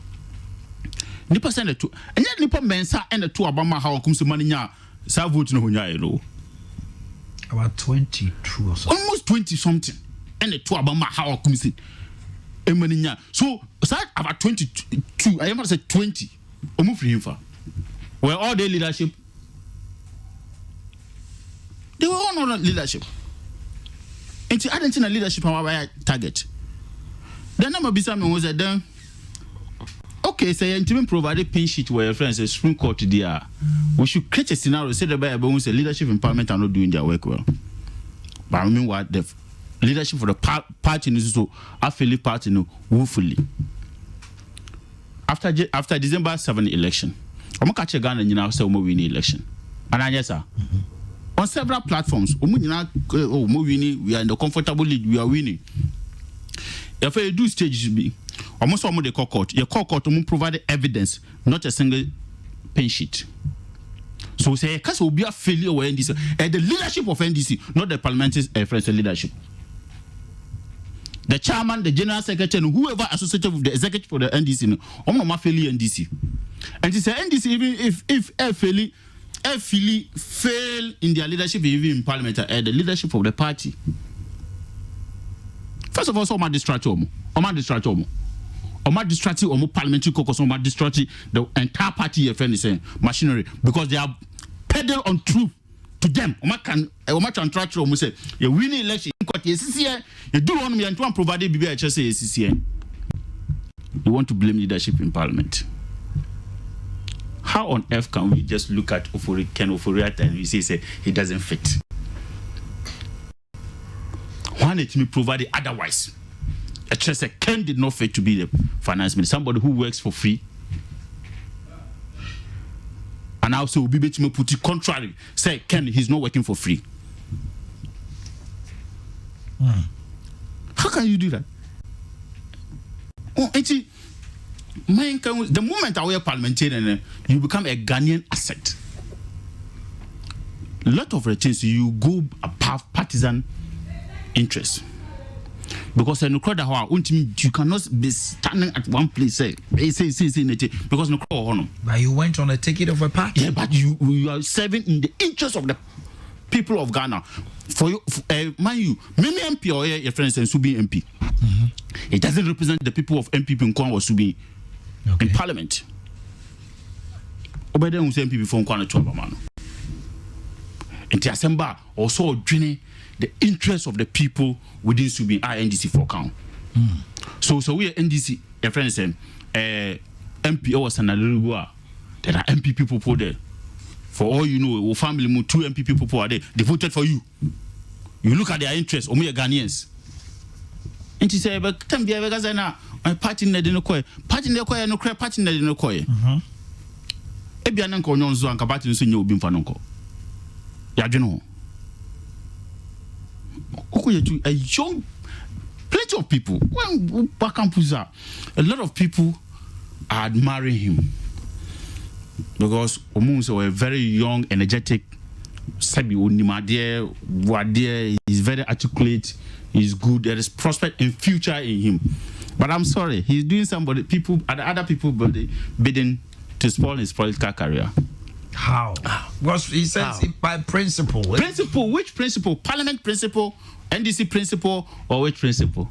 Nipa send the two, and yet Nipa mensa and the two Obama how I come to money nya sa vote no hunya about 22 or so. Almost 20 something. And the two Obama how I come to so about 22. I ever said 20. Omu free for. Were all their leadership? They were all not leadership. And I didn't see a leadership our target. Then number besame was that then. Okay, so you provided pin sheet where your friends say Supreme Court there. We should create a scenario say the Bible say leadership in parliament are not doing their work well. But I mean what the leadership for the party is so affiliate party no woefully. After December 7 election, I'm catch a gun and you now say we win election. And I yes sir. On several platforms, we are in the comfortable lead, we are winning. If you do stage should be almost some of the court. Your court will provide evidence, not a single pen sheet. So say because will be a failure of NDC and the leadership of NDC, not the parliamentary friends leadership. The chairman, the general secretary, and whoever associated with the executive for the NDC, I'm not failure NDC. And it's NDC even if fail in their leadership, even in parliament, the leadership of the party. First of all, so distraction. Distracting parliamentary caucus, distracting the entire party machinery because they are pedal on truth to them. Say you win election, you do want me and to provide BBHS. You want to blame leadership in parliament. How on earth can we just look at Ken Ofori and we say he doesn't fit? Why let me provide it otherwise? A trust Ken did not fit to be the finance minister, somebody who works for free. And also will be able to put it contrary. Say Ken, he's not working for free. How can you do that? Oh, the moment I wear parliamentarian, you become a Ghanaian asset. A lot of the things you go above partisan interest. Because you cannot be standing at one place say because no. But you went on a ticket of a party. Yeah, but you are serving in the interest of the people of Ghana. For you, mind you, many MP or your friends and Subi MP. It doesn't represent the people of MPP in Kwan or Subi in Parliament. Obede unse MPP from Kwan to Abamano. In the assembly also draining the interest of the people within Subi NDC for count. So we are NDC, your friends MP or Sanadurugua. There are MP people there. For all you know, your family, 2 MP people are there. They voted for you. You look at their interests, or we are Ghanaians. And she said, but can be a Gazana, my party in the Nokoy, party in the Koya, no crap, party in the Nokoy. ebia na nka onyo nso anka party nso nye obi mfa no nko ya dwene ho okoye a young plenty of people when Bakampuza a lot of people are admiring him because Omunse were very young, energetic, Sabi Onimade, Wade, he's very articulate, he's good, there is prospect and future in him. But I'm sorry, he's doing other people bidding to spoil his political career. How? Because he says it by principle. Principle? Which principle? Parliament principle, NDC principle, or which principle?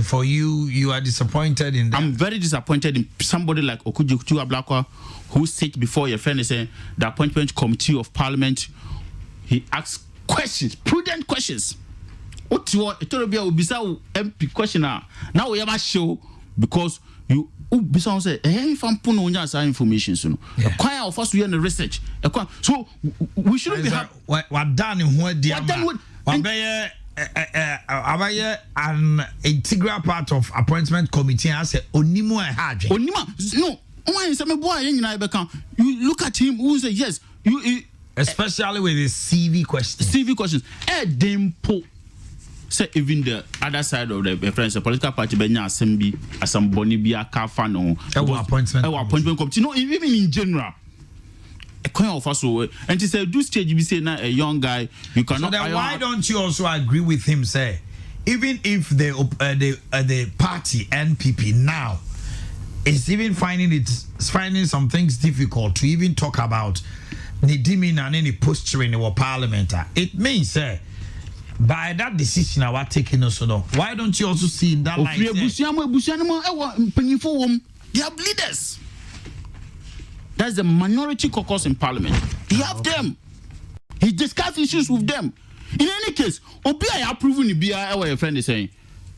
For you are disappointed in that? I'm very disappointed in somebody like Okujukutu Ablakwa who sits before your friend and say the appointment committee of parliament. He asks questions, prudent questions. What you want? It will be a MP question now. Now we have a show because you say, hey, if I'm putting on your information soon. Quite of us we in the research. So we shouldn't be happy. What done in what an integral part of appointment committee as a Onimo Haji. Onima, no. You look at him who say yes. Especially with his CV questions. CV questions. Dempo. Say even the other side of the friends, the political party, Benya Assembly, some Bonibia Kafano, appointment committee. No, even in general. And he said, do stage you say now a young guy, you cannot. So then why don't you also agree with him, say, even if the party NPP now is even finding some things difficult to even talk about Nidimin and any posturing in our parliament, it means by that decision I was taking also no. Why don't you also see in that light? They have leaders. That's the minority caucus in parliament. He have them. He discuss issues with them. In any case, Obi I approve ni bia our friend is saying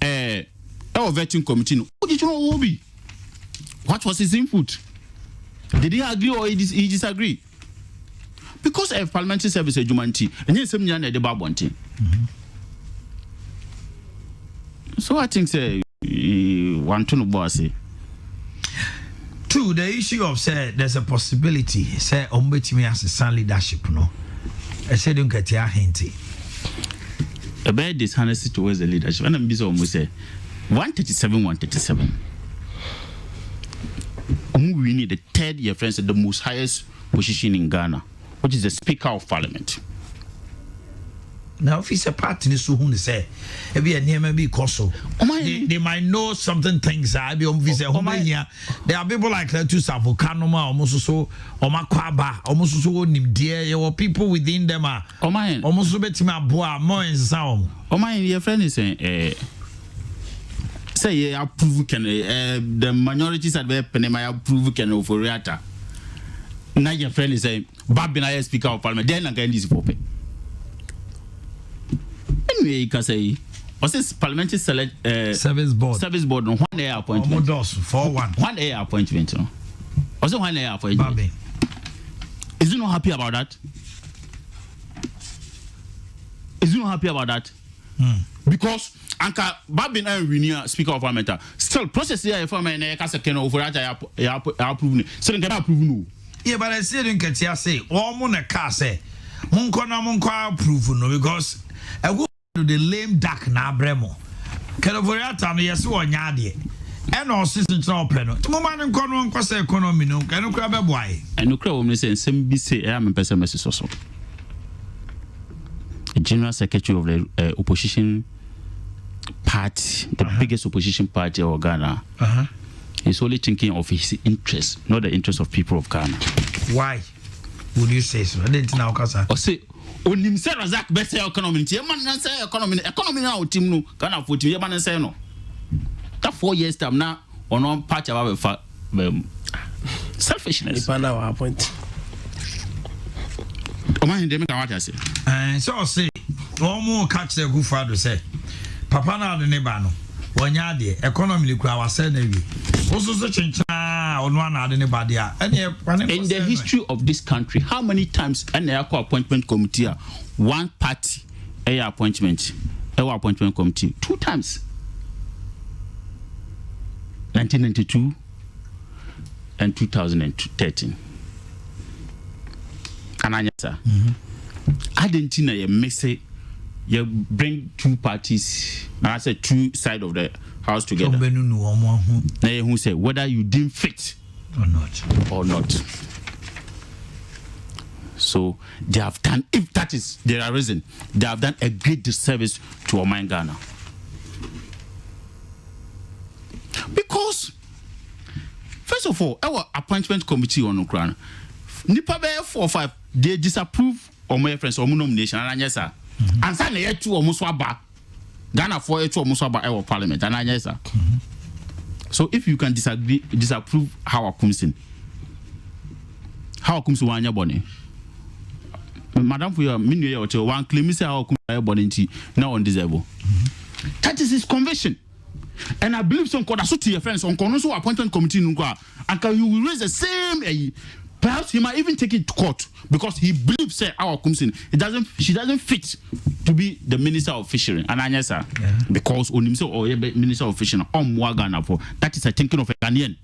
our vetting committee no. What did you know Obi? What was his input? Did he agree or he disagree? Because a parliamentary service is humanity, and yes, some young debate one thing. So I think say one to no boss. Two, the issue of say there's a possibility say ombetimi as a sound leadership no. I said don't get your hinty. A bad dishonesty towards the leadership. And I'm busy almost say 137. We need the third year friends at the most highest position in Ghana, which is the Speaker of Parliament. Now, if it's a party, so who say, if you near be Koso, they might know something things. I be on visa. There are people like that to Savocanoma, almost so, or Makwaba, almost so dear. There were people within them are almost so better my boy more in sound. Oh, my, your friend is saying, say, yeah, approve can the minorities at the Penema approve can over Reata. Now, your friend is saying, Babina, Speaker of Parliament, then again, this for pay. Anyway, you can say, what's this parliamentary service board on 1 year appointment? 1 year appointment. Also 1 year appointment. Is he not happy about that? Is he not happy about that? Because Anka Babin and Winia, Speaker of Parliament, still process here for my neck as a can over that I approve. So can approve no. Yeah, but I still don't get here say, all Mona car say, Munko approve no, because I go to the lame duck na bremo. Can over that time, yes, one yadi. And all systems are open. To moment and corner cost economy, no, can you grab a boy? And no crowd may say, some be say, I am a person, Mrs. Soso. A general secretary of the opposition party, the biggest opposition party of Ghana. He's only thinking of his interests, not the interests of people of Ghana. Why would you say so? I didn't know, Casa. Or say, on himself, Razak, better economy. Man, say economy now, team no, Ghana for you, man, say no. That 4 years time now, on one patch of selfishness. Depend on our point. Oh, man, they make what I say. And so I say, one more catch the good father say, Papa now the neighbor. One yard, economy, I was saying, also such on one anybody. In the history of this country, how many times an appointment committee, one party, appointment committee, 2 times. 1992, and 2013. And I sir. Argentina, you mix it, you bring two parties, and I said two sides of the house together. Now who say whether you deem fit or not. So they have done, if that is their reason, they have done a great disservice to Oman Ghana. Because, first of all, our appointment committee on Ukraine, Nipa 4 or 5, they disapprove of my friends or nomination, and yes, sir. And sign a 2 or Muswaba, Ghana 4 2 or Muswaba, our parliament, and yes, sir. So if you can disapprove how I comes in, how comes to one year bonnie. Madam, for your minute or two, one claim is how body now undesirable. That is his conviction. And I believe some could associate your friends on Konoso appointment committee and you will raise the same. Perhaps he might even take it to court because he believes our comes in. She doesn't fit to be the minister of fishery. And I sir, because on himself or minister of fishery on Ghana for that is a thinking of a Ghanaian.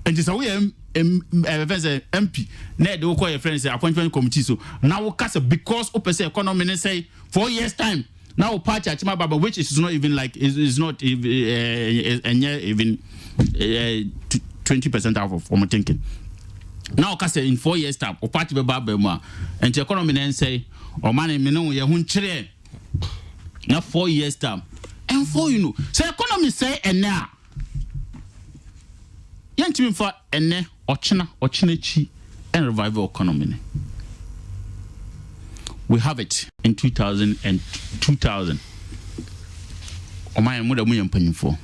And this way MP, they will call your friends appointment committee. So now we cast because open economy say 4 years time. Now party at Baba, which is not even like is not even 20% of my thinking. Now cast in 4 years time or party Baba and the economy then say or money me know ya hun chire. Now 4 years time. And for you know, so economy say and now. Yantim for ene ochina and revival economy. We have it in 2000 and 2000. O my mother mun paying for.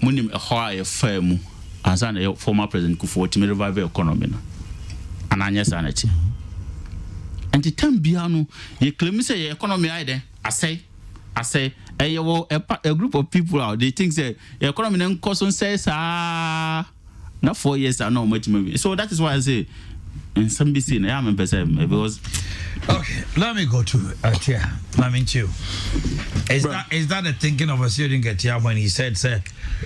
Munim a high firm as an former president Kufuor to revival economy. And anya sanity. And the time biano ye claim say economy ide I say a group of people out they think say the economy then cost says not 4 years are not much movie. So that is why I say in some BC I am because okay, let me go to Atia. Is that the thinking of a student Atia when he said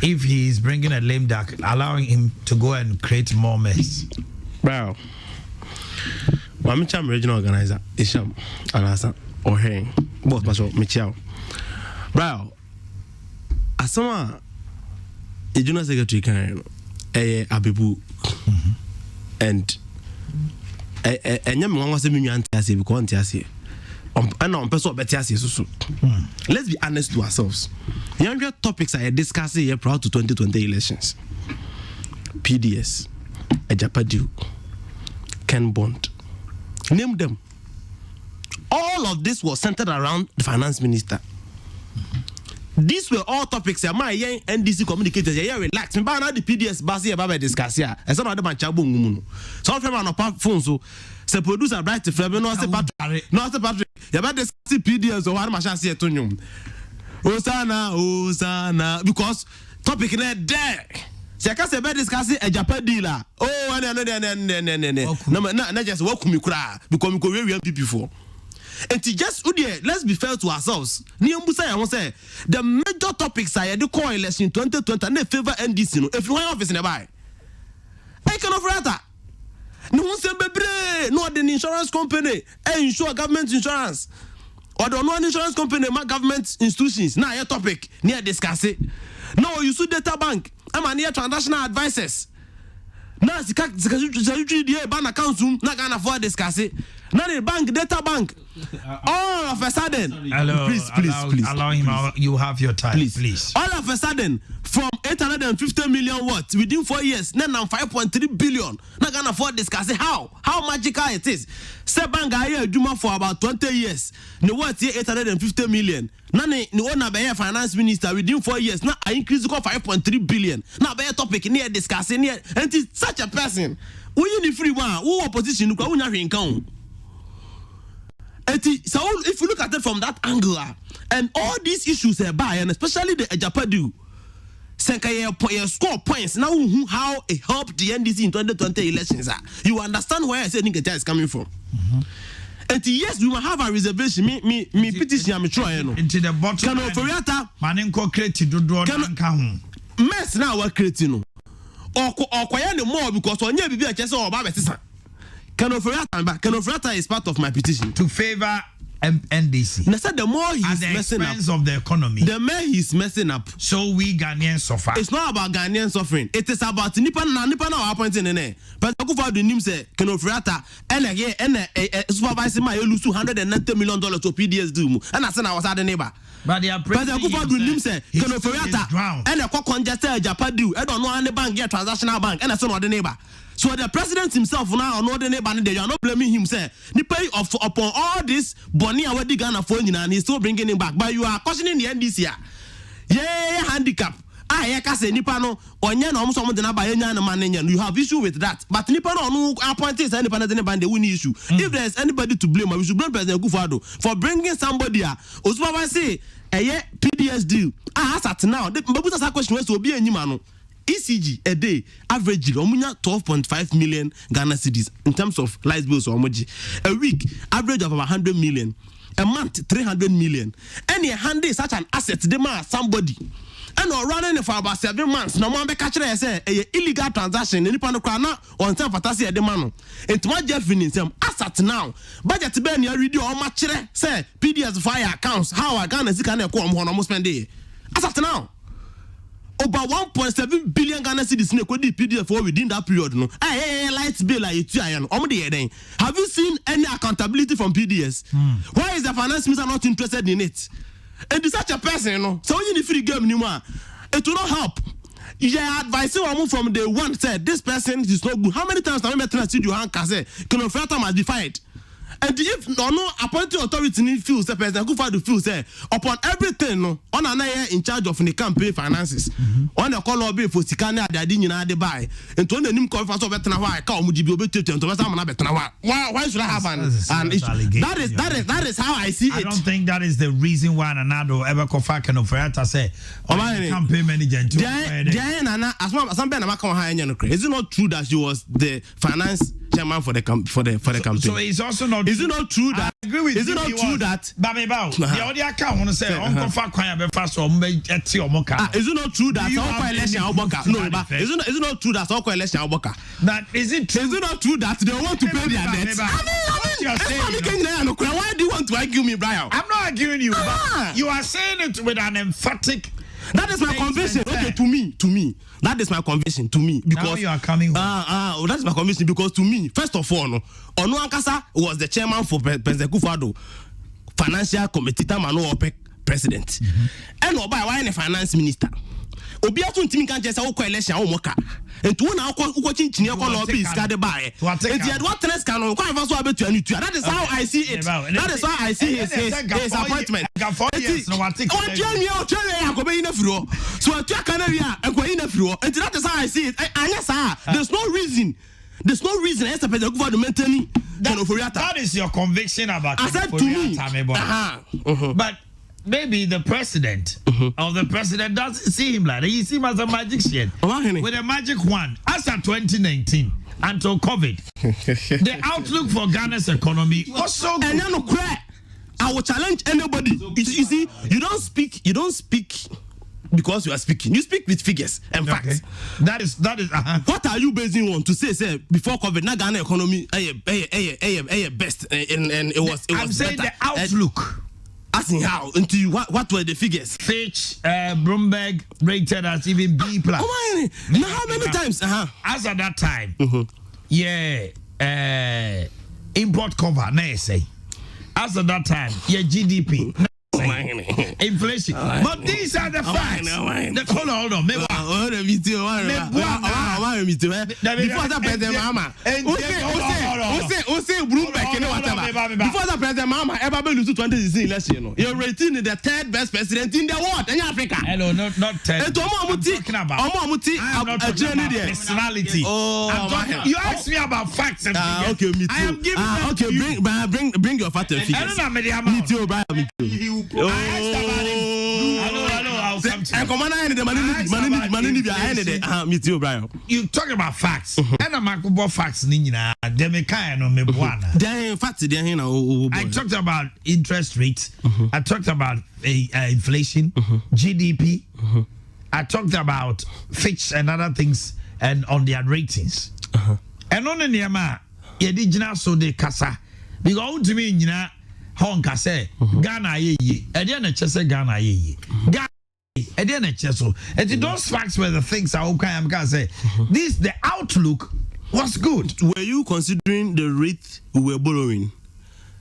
if he is bringing a lame duck, allowing him to go and create more mess? Bro, I'm a regional organizer. Isham Alasa or hey, both Pastor Michel. Bro, as someone a junior secretary can Abibu and let's be honest to ourselves. Younger topics are discussing here prior to 2020 elections. PDS, Ejapadu, Ken Bond. Name them. All of this was centered around the finance minister. These were all topics. My NDC communicators. Yeah, relax. Me now the PDS basi about discuss here. And some of them are chabu ngumuno. Some of them are not phone so. Se producer bright to frame no se Patrick. No se Patrick. You about discuss PDS or what machine see to nyum. Osana because topic in there. Se ka se be discuss e Japan dealer. Oh no just welcome me kura because me go we people before. And to just let's be fair to ourselves. The major topics are the core election 2020 and they favor NDC. No, if you want office in the buy, I cannot rata. No one say bebre, no the insurance company, insure government insurance, or the non insurance company, my government institutions. Now your topic near discuss it. No, you sue data bank. I'm a near transactional advisors. Now the bank account room not gonna afford discuss it. Now the bank data bank. All of a sudden, hello, please. Allow him out. You have your time, please. All of a sudden, from 850 million what within 4 years, now 5.3 billion. Not gonna afford discuss it. How magical it is. Say bank I Juma for about 20 years. No what 850 million. Now no one be finance minister within 4 years. Now I increase to 5.3 billion. Now be a topic near discussing here, and it's such a person. We in the free one. Who opposition? Who are income? So if you look at it from that angle, and all these issues are by, and especially the Ejapadu, score points now how it helped the NDC in 2020 elections. You understand where I said Nigga is coming from. And yes, we will have a reservation. Me petition I'm trying. Into the bottom. Can Oforiata Maninko create do mess now we're creating. okoya ne more because onye bibi a chese oba betisa. Kenofriata is part of my petition to favor NDC. And I said the more he's messing up of the economy, the more he's messing up. So we Ghanaians suffer. It's not about Ghanaian suffering. It is about nipa na appointing in But Akufa do nim say Kenofriata and supervisor my lose $290 million to PDS do. And I said I was at the neighbor. But the Akufa do nim say Kenofriata and a congested Japan do. I don't know any bank get transactional bank and I said the neighbor. So the president himself now no the neighbor they are not blaming him say ni pay of upon all this Bonnie already Ghana for and he's still bringing him back. But you are cautioning the NDC. Yeah, handicap. I say nipa no onye na omuso de na ba enya na manenya. You have issue with that. But nipa no appointees independent band they win issue. If there is anybody to blame, we should blame President Akufo-Addo for bringing somebody Osupa say PDS deal. As at now, the Babuta question was to be enyima no. ECG a day average omunya 12.5 million Ghana cedis in terms of light bills or moji. A week average of about 100 million. A month 300 million. Any handy such an asset demand somebody. And or running for about 7 months. No one be catch say a illegal transaction. Any pano crana on time fantasy demand. And to my Jeff in some asset now. Budget ben ya read your much say PDS fire accounts. How I can come on almost spend day. Asset now. Over 1.7 billion Ghana cedis in the PDF for within that period. No, lights bill like you. Have you seen any accountability from PDS? Why is the finance minister not interested in it? And to such a person, you know, so you need free game anymore. It will not help. Yeah, advising from the one said this person is not good. How many times have I met in studio and say Kenofriata must be fired? And if no appointed authority feels the President Akufo-Addo feels say upon everything no on an in charge of the campaign finances on the call lobby for Sikana Daddy nyina de buy and to nim conference of betna why ka omujibi obetu to na betna why should I have that is how I see it. I don't think that is the reason why Nanado ever kofa Kenofriata say campaign manager to Diana as some ben na ha enya no crazy. Is it not true that she was the finance chairman for the campaign? So it's also not. Is it not true that? I agree with is it not true that? The audio account want to say Uncle Fakwaya be fast or eti omoka. Is it not true that all election oboka? No, but is it not true that all election oboka? That is it true? Is it not true that they want to pay their debts? Why do you want to argue me, Brian? I'm not arguing you, but you are saying it with an emphatic. That is my conviction. Okay, to me, that is my conviction. To me, because now you are coming. That is my conviction because to me, first of all, Onu Ankasa was the chairman for President Akufo-Addo financial committee, Tamano OPEC president, and Oba why the finance minister. Obiatu ntimi kan chese okọ election omoka entu na okọ chinchin okọ lobby iska de buy enti ed what trust can kwa fa so abetu anu tua. That is how I see it. That is how I see his appointment. So atua kanawia enko ina firo enti that is how I see it. Anya sa there's no reason as a President Akufo-Addo maintain that is your conviction about I said to me. But maybe the president of the president doesn't see him like that. He see him as a magician with a magic wand. As of 2019 until COVID, the outlook for Ghana's economy was so good. And I will challenge anybody. You see, you don't speak because you are speaking. You speak with figures and facts. That is. What are you basing on to say before COVID, na Ghana economy best and it was I'm saying better. The outlook. Asking how into you, what were the figures? Fitch, Bloomberg rated as even B+. Now how many times? As at that time, import cover, say. As at that time, GDP. Inflation. But these are the facts. The color, hold on. Before the president mama. Before the president mama ever been to 2016 election. You're rating the third best president in the world in Africa. Hello, not third. I'm talking about personality. You asked me about facts and figures. Okay, me too. I am giving bring your facts and figures. Me too, Brian. Me too. Hello, I'll come to you. Me too, Brian. You talking about facts. And I'm about facts. I talked about interest rates. I talked about inflation, GDP. I talked about Fitch and other things and on their ratings. And on the Niama, Yedijina so de Casa. Because to me, Nina, Hong Kase, Ghana ye, and then a chess Ghana ye. Ghana, and then a chess. And those facts were the things I am going to say. This, the outlook was good. Were you considering the rate we were borrowing?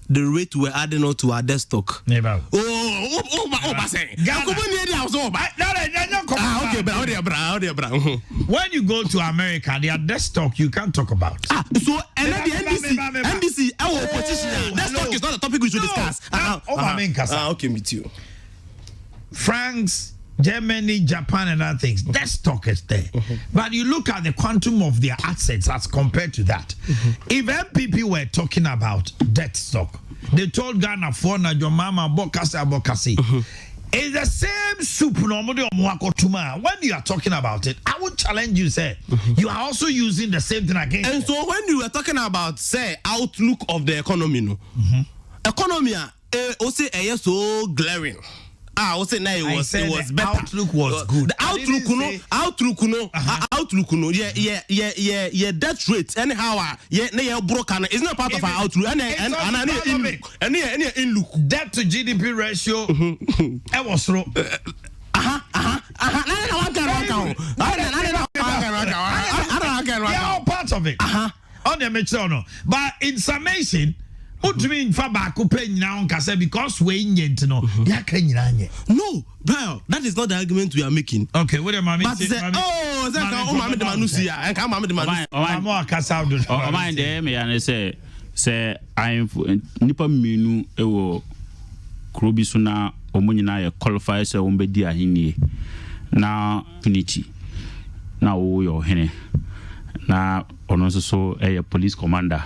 The rate we're adding on to our debt stock. Never. Okay, when you go to America, their debt stock you can't talk about. So and then the NDC, our opposition, debt stock is not a topic we should discuss. Okay, me too. France, Germany, Japan, and other things. Debt stock is there, but you look at the quantum of their assets as compared to that. If MPP were talking about debt stock, they told Ghana for na your mama bokasi. It's the same soup normally when you are talking about it. I would challenge you, say you are also using the same thing again. And so when you were talking about say outlook of the economy, economy also so glaring. I was saying it was better. Outlook was good. The outlook, yeah, debt rate anyhow, yeah, broken. It's not part of our outlook. And in look, debt to GDP ratio, I was wrong. They are all part of it. On the metro, but in summation. What do you mean for back paying now because we ain't no? No, bro, that is not the argument we are making. Okay, what am I making? But say, oh, that's Mama the Manusia. I can't Mama the Manusia. I'm more Cassandra. Oh, mind them, and say, I'm Nipa Minu, ewo Krobisuna, Omunina, qualifies a Umbedia Hini. Now, Punichi. Now, your henny. Now, on also a police commander,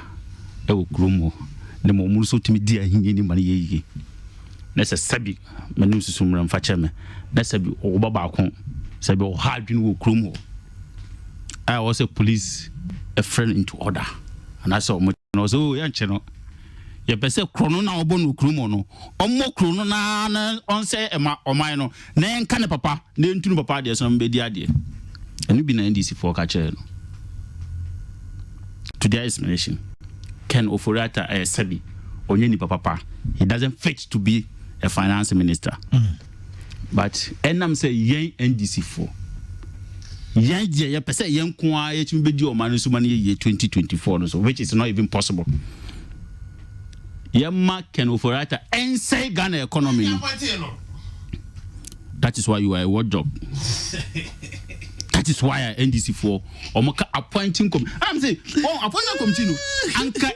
ewo Krumo. The moment so to me, dear, he money ye. That's a sabi, Manus Sumram Fachame. That's a Obabacon, Sabi, hard you Krumo. I was a police, a friend into order, and I saw much. Oh, young channel. You better chrono now, bonu Krumono, or more chrono on say or mine, name can papa, name to papa, there's some baby idea. And you've been NDC for catcher. To their explanation. Ken Oforata Sebi Onyeni Papa. He doesn't fit to be a finance minister. But Enam say yen NDC for. Yen ye pese yen kwa ye chimbeji o manusumani ye 2024 so which is not even possible. Yemma Ken Oforata and say Ghana economy. That is why you are a ward job. That is why I NDC for Omoka appointing committee. I'm saying, appointing committee. Anka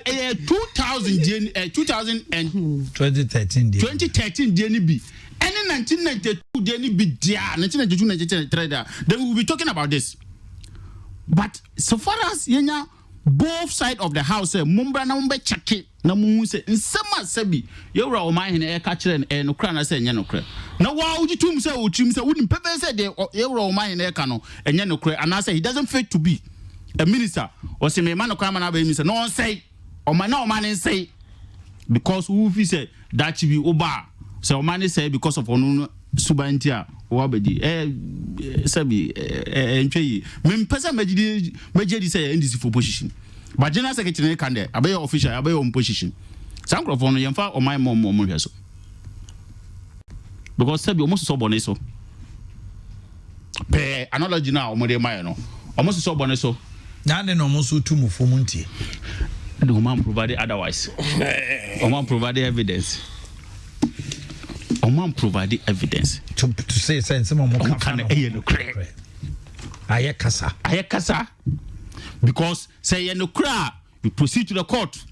2013 DNB. And in 1992 DNB dia 1992 then we will be talking about this. But so far as yenya both side of the house mumbra na mumbe chake na mu se nsema sebi yewra o man hene e ka kire e no kra na se enye no kra na wa ujitum se ochim se wudin pepe se de yewra o man hene e ka no enye no kra and I say he doesn't fit to be a minister or say me man no kra man aba minister no say o man say because who fi say that be oba so o man say because of onu subantia wabedi sabi entwe me pesa majidi say NDC for position but general secretary can there abe official abe on position some crop on yemfa o my mom hweso because sabi almost so bone so pe analogy na o mo de my no almost so bone so na de no almost tu mu fo muntie the woman provided otherwise woman provided evidence. Oman provided evidence to say some more can Ayakasa because say no cry you proceed to the court.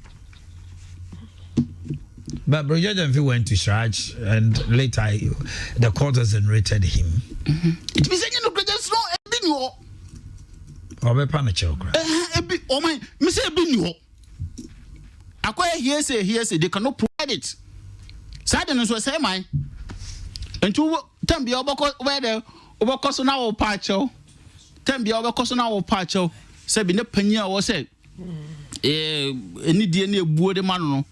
But Brojajan went to charge and later the court has rated him. It means no there's no ebinyo obe panacho cry oh my me say ebinyo akwai here say they cannot provide it. Sadden so say mine. And to Tambia Oboko where the Obokoso now pacho. Tambia Obokoso now pacho. Say be ne penya was say. Any DNA buo de man.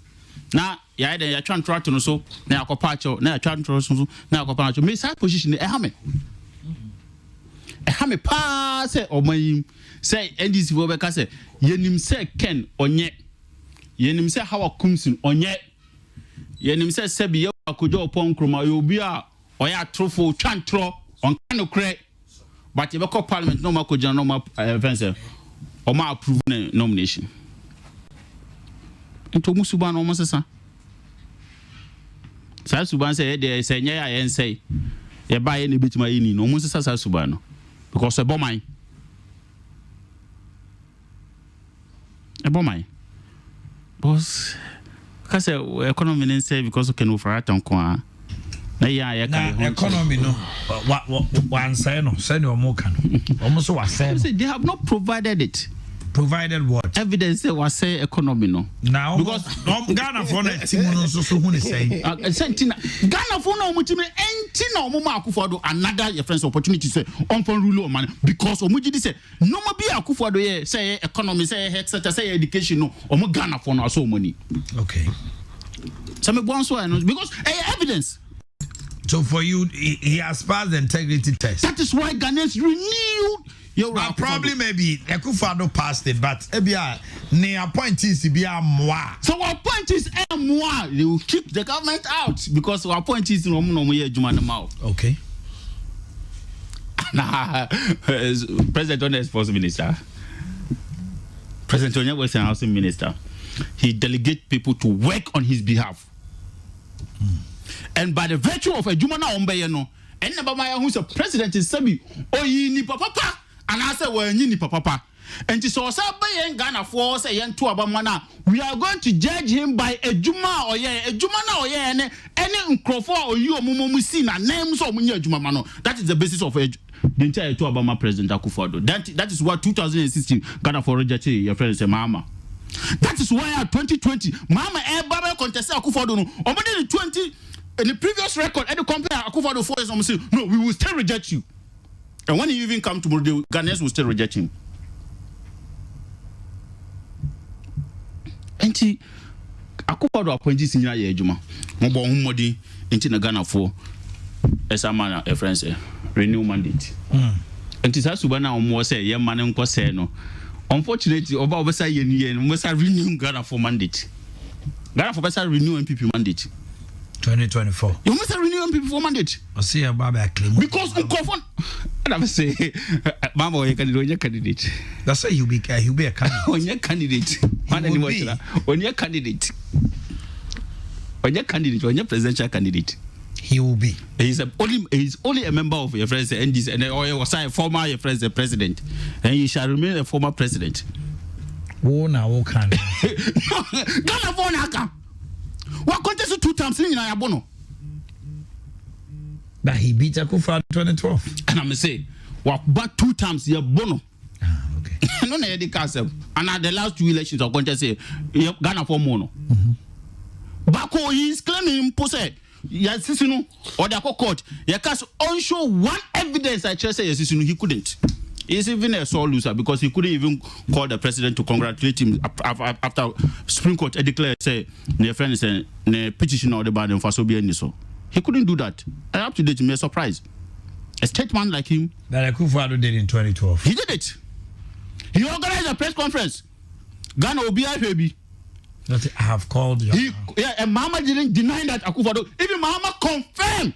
Na ya de ya twan tro no so na akopacho na ya twan tro so na akopacho. Me side position e ha me pa say omayim say NDC for beka say yenim say Ken onye yenim say how Kumsin onye yenim say sebi ye akojo opon kroma ye obi a oya trofo twantro on kan okre but ye beko parliament no makoja no ma fence o ma approve nomination into musuba no mo sesa sa suban say dey say nya ya yen say ye ba ye ne betima ye ni no mo sesa sa suban no because e bomai boss because economy didn't say because can offer at on kwa na economy no one say no say no more can almost was say they have not provided it. Provided what? Evidence say was say economy no. Now because Ghana for na timu so who say sentina Ghana for na omutimi enti na omuma Akufo-Addo another your friends opportunity say on for rule of man because omugidi say no ma be Akufo-Addo here say economy say health sector say education no omo Ghana for na so money. Okay. So me bon so because evidence. So for you he has passed the integrity test. That is why Ghanaians renewed. But probably maybe Akufo-Addo passed it, but ne appointees be a moi. So our point is moi. They will kick the government out because our point is no more. Okay. President Onya is Sports Minister. President Onya was an Housing Minister. He delegates people to work on his behalf. And by the virtue of a Jumana Ombeyeno, and Nabamaya who's a president is Sabi, Oyi ni papa. And I said, well, you papa. And so in Ghana for say yen to abamana. We are going to judge him by a Juma or a Jumana or any Nkrofo or you or Mumusina names or Munya Jumamano. That is the basis of the entire to Obama President Akufo-Addo. That is what 2016 Ghana for rejected your friend say Mama. That is why 2020 Mama Baba contested Akufo-Addo no. Omode 20 in the previous record and compare Akufo-Addo 4 years say no, we will still reject you. And when you even come tomorrow, the Ghanaians will still reject him. And he, Akufo-Addo appointees in your Juma. Mobo Humodi, into the Ghana for as a man, a friend say, renew mandate. And it has to be now more say, young man and no. Unfortunately, about Bessa Yen, must have renewed Ghana for mandate. Ghana for Bessa renew MPP mandate. 2024. You must have renewed MPP for mandate. I see a Baba claim. Because Nkofon, I never say, Mama, you can do your candidate. That's why he'll be a candidate. On your candidate. On your candidate. On your candidate, on your presidential candidate. He will be. He's only a member of your friends and this and or was a former your friends the president. And he shall remain a former president. Oh now can Ghana for Naka. What contest 2 times in Ayabono? That he beat Akufo-Addo 2012. And I'm say, what but 2 times your bono. Okay. No, the castle. And at the last 2 elections, I'm going to say Ghana for mono. Bako is claiming possess. Yes, Sisunu or the court. You can only show one evidence. I just say yes, Sisunu he couldn't. He's even a sore loser because he couldn't even call the president to congratulate him after Supreme Court declared say their friends and petition or the burden for Sobian so. He couldn't do that. And up to date, me a surprise. A statesman like him. That Akufo-Addo did in 2012. He did it. He organized a press conference. Ghana will be a baby. I have called you. And Mama didn't deny that Akufo-Addo. Even Mama confirmed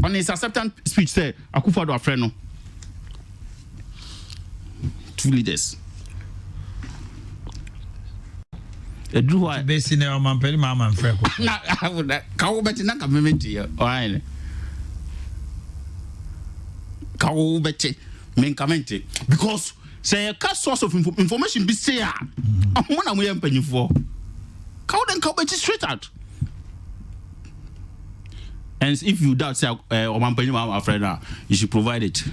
on his acceptance speech say Akufo-Addo a friend no. 2 leaders. A drew I based in our man, Mama and Franco. I would cow betting not commitment here. Or cow betting, main comment because say a cast source of information be say, I'm one of them penny for cow then cow betting straight out. And if you doubt say, or one penny, my friend, you should provide it.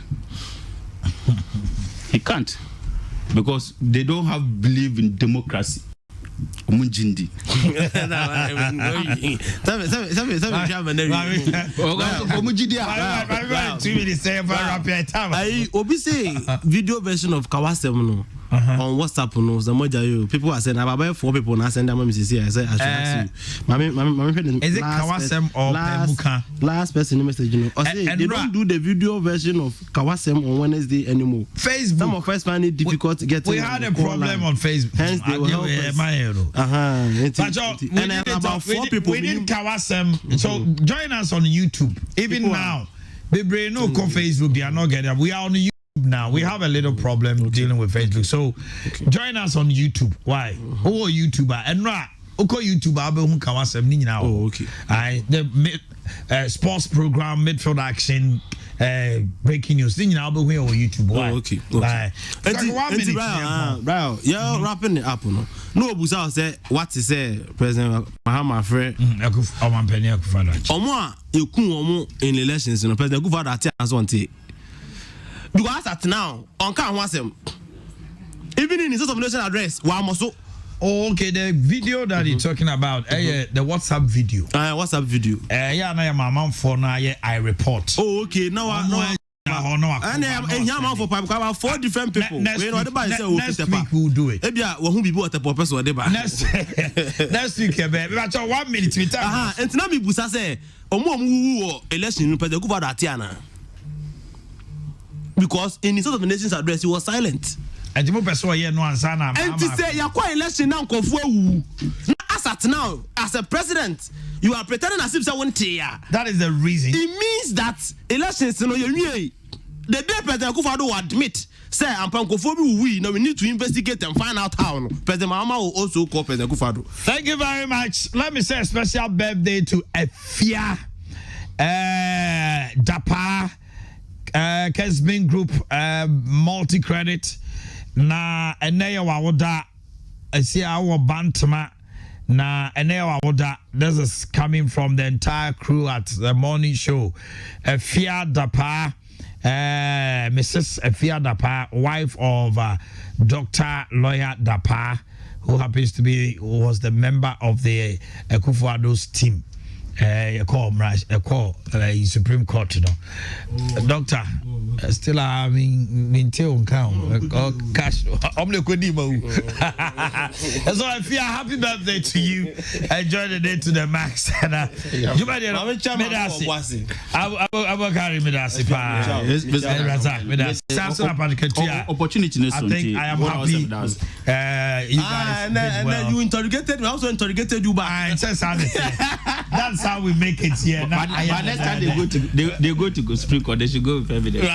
He can't. Because they don't have belief in democracy. Omunjindi. Obi say video version of Kawasem no. on WhatsApp. No, people are saying about 4 people now send them messages here. I said I should ask you. Is it Kawasem or Pemuka? Last person message. You know, they don't do the video version of Kawasem on Wednesday anymore. Facebook. Some of us find it difficult to get. We had a problem on Facebook. Hence they will help us. And about 4 people. We need Kawasem. So join us on YouTube. Even people now, they no call Facebook. They are not getting up. We are on YouTube now. We have a little problem dealing with Facebook. So join us on YouTube. Why? Oh, YouTuber and right. Okay, YouTuber. Oh, okay. The sports program, midfield action. Breaking news. Thing now, but we're on YouTube. Why? Okay. Right. You're wrapping it up, no. No, Busa said what to say, President Mahama Frey. Omo you kun in elections, you know, President Akufo-Addo as one take. Because at now, on can wasem. Even in his sort of nation address, Oh, okay, the video that you're talking about, the WhatsApp video. WhatsApp video. Yeah, now my mom for now, I report. Oh, okay, now I know. And I'm for about 4 different people. Next week we'll do it. Next week, baby. 1 minute. And now me busa say, election President Akufo-Addo because in his sort of nation's address, he was silent. And to say you're quite election now as at now as a president you are pretending as if someone that is the reason. It means that elections the day President Akufo-Addo will admit say we need to investigate and find out how President Mahama will also call President Akufo-Addo. Thank you very much. Let me say a special birthday to Efia Dapa Kessben Group multi-credit na eneya wawoda esi awo bantama na eneya wawoda. This is coming from the entire crew at the morning show. Efia Dapa, Mrs. Efia Dapa, wife of Dr. Lawyer Dapa, who happens to was the member of the Akufo-Addo's team. Supreme Court, you know. Doctor, still I mean cash. So I feel happy birthday to you. Enjoy the day to the max. And you might I will carry Medasi. Opportunity. I think I am happy. You guys, and you interrogated me. I also interrogated you back. That's how we make it here. By next time they go to Supreme Court, they should go with evidence.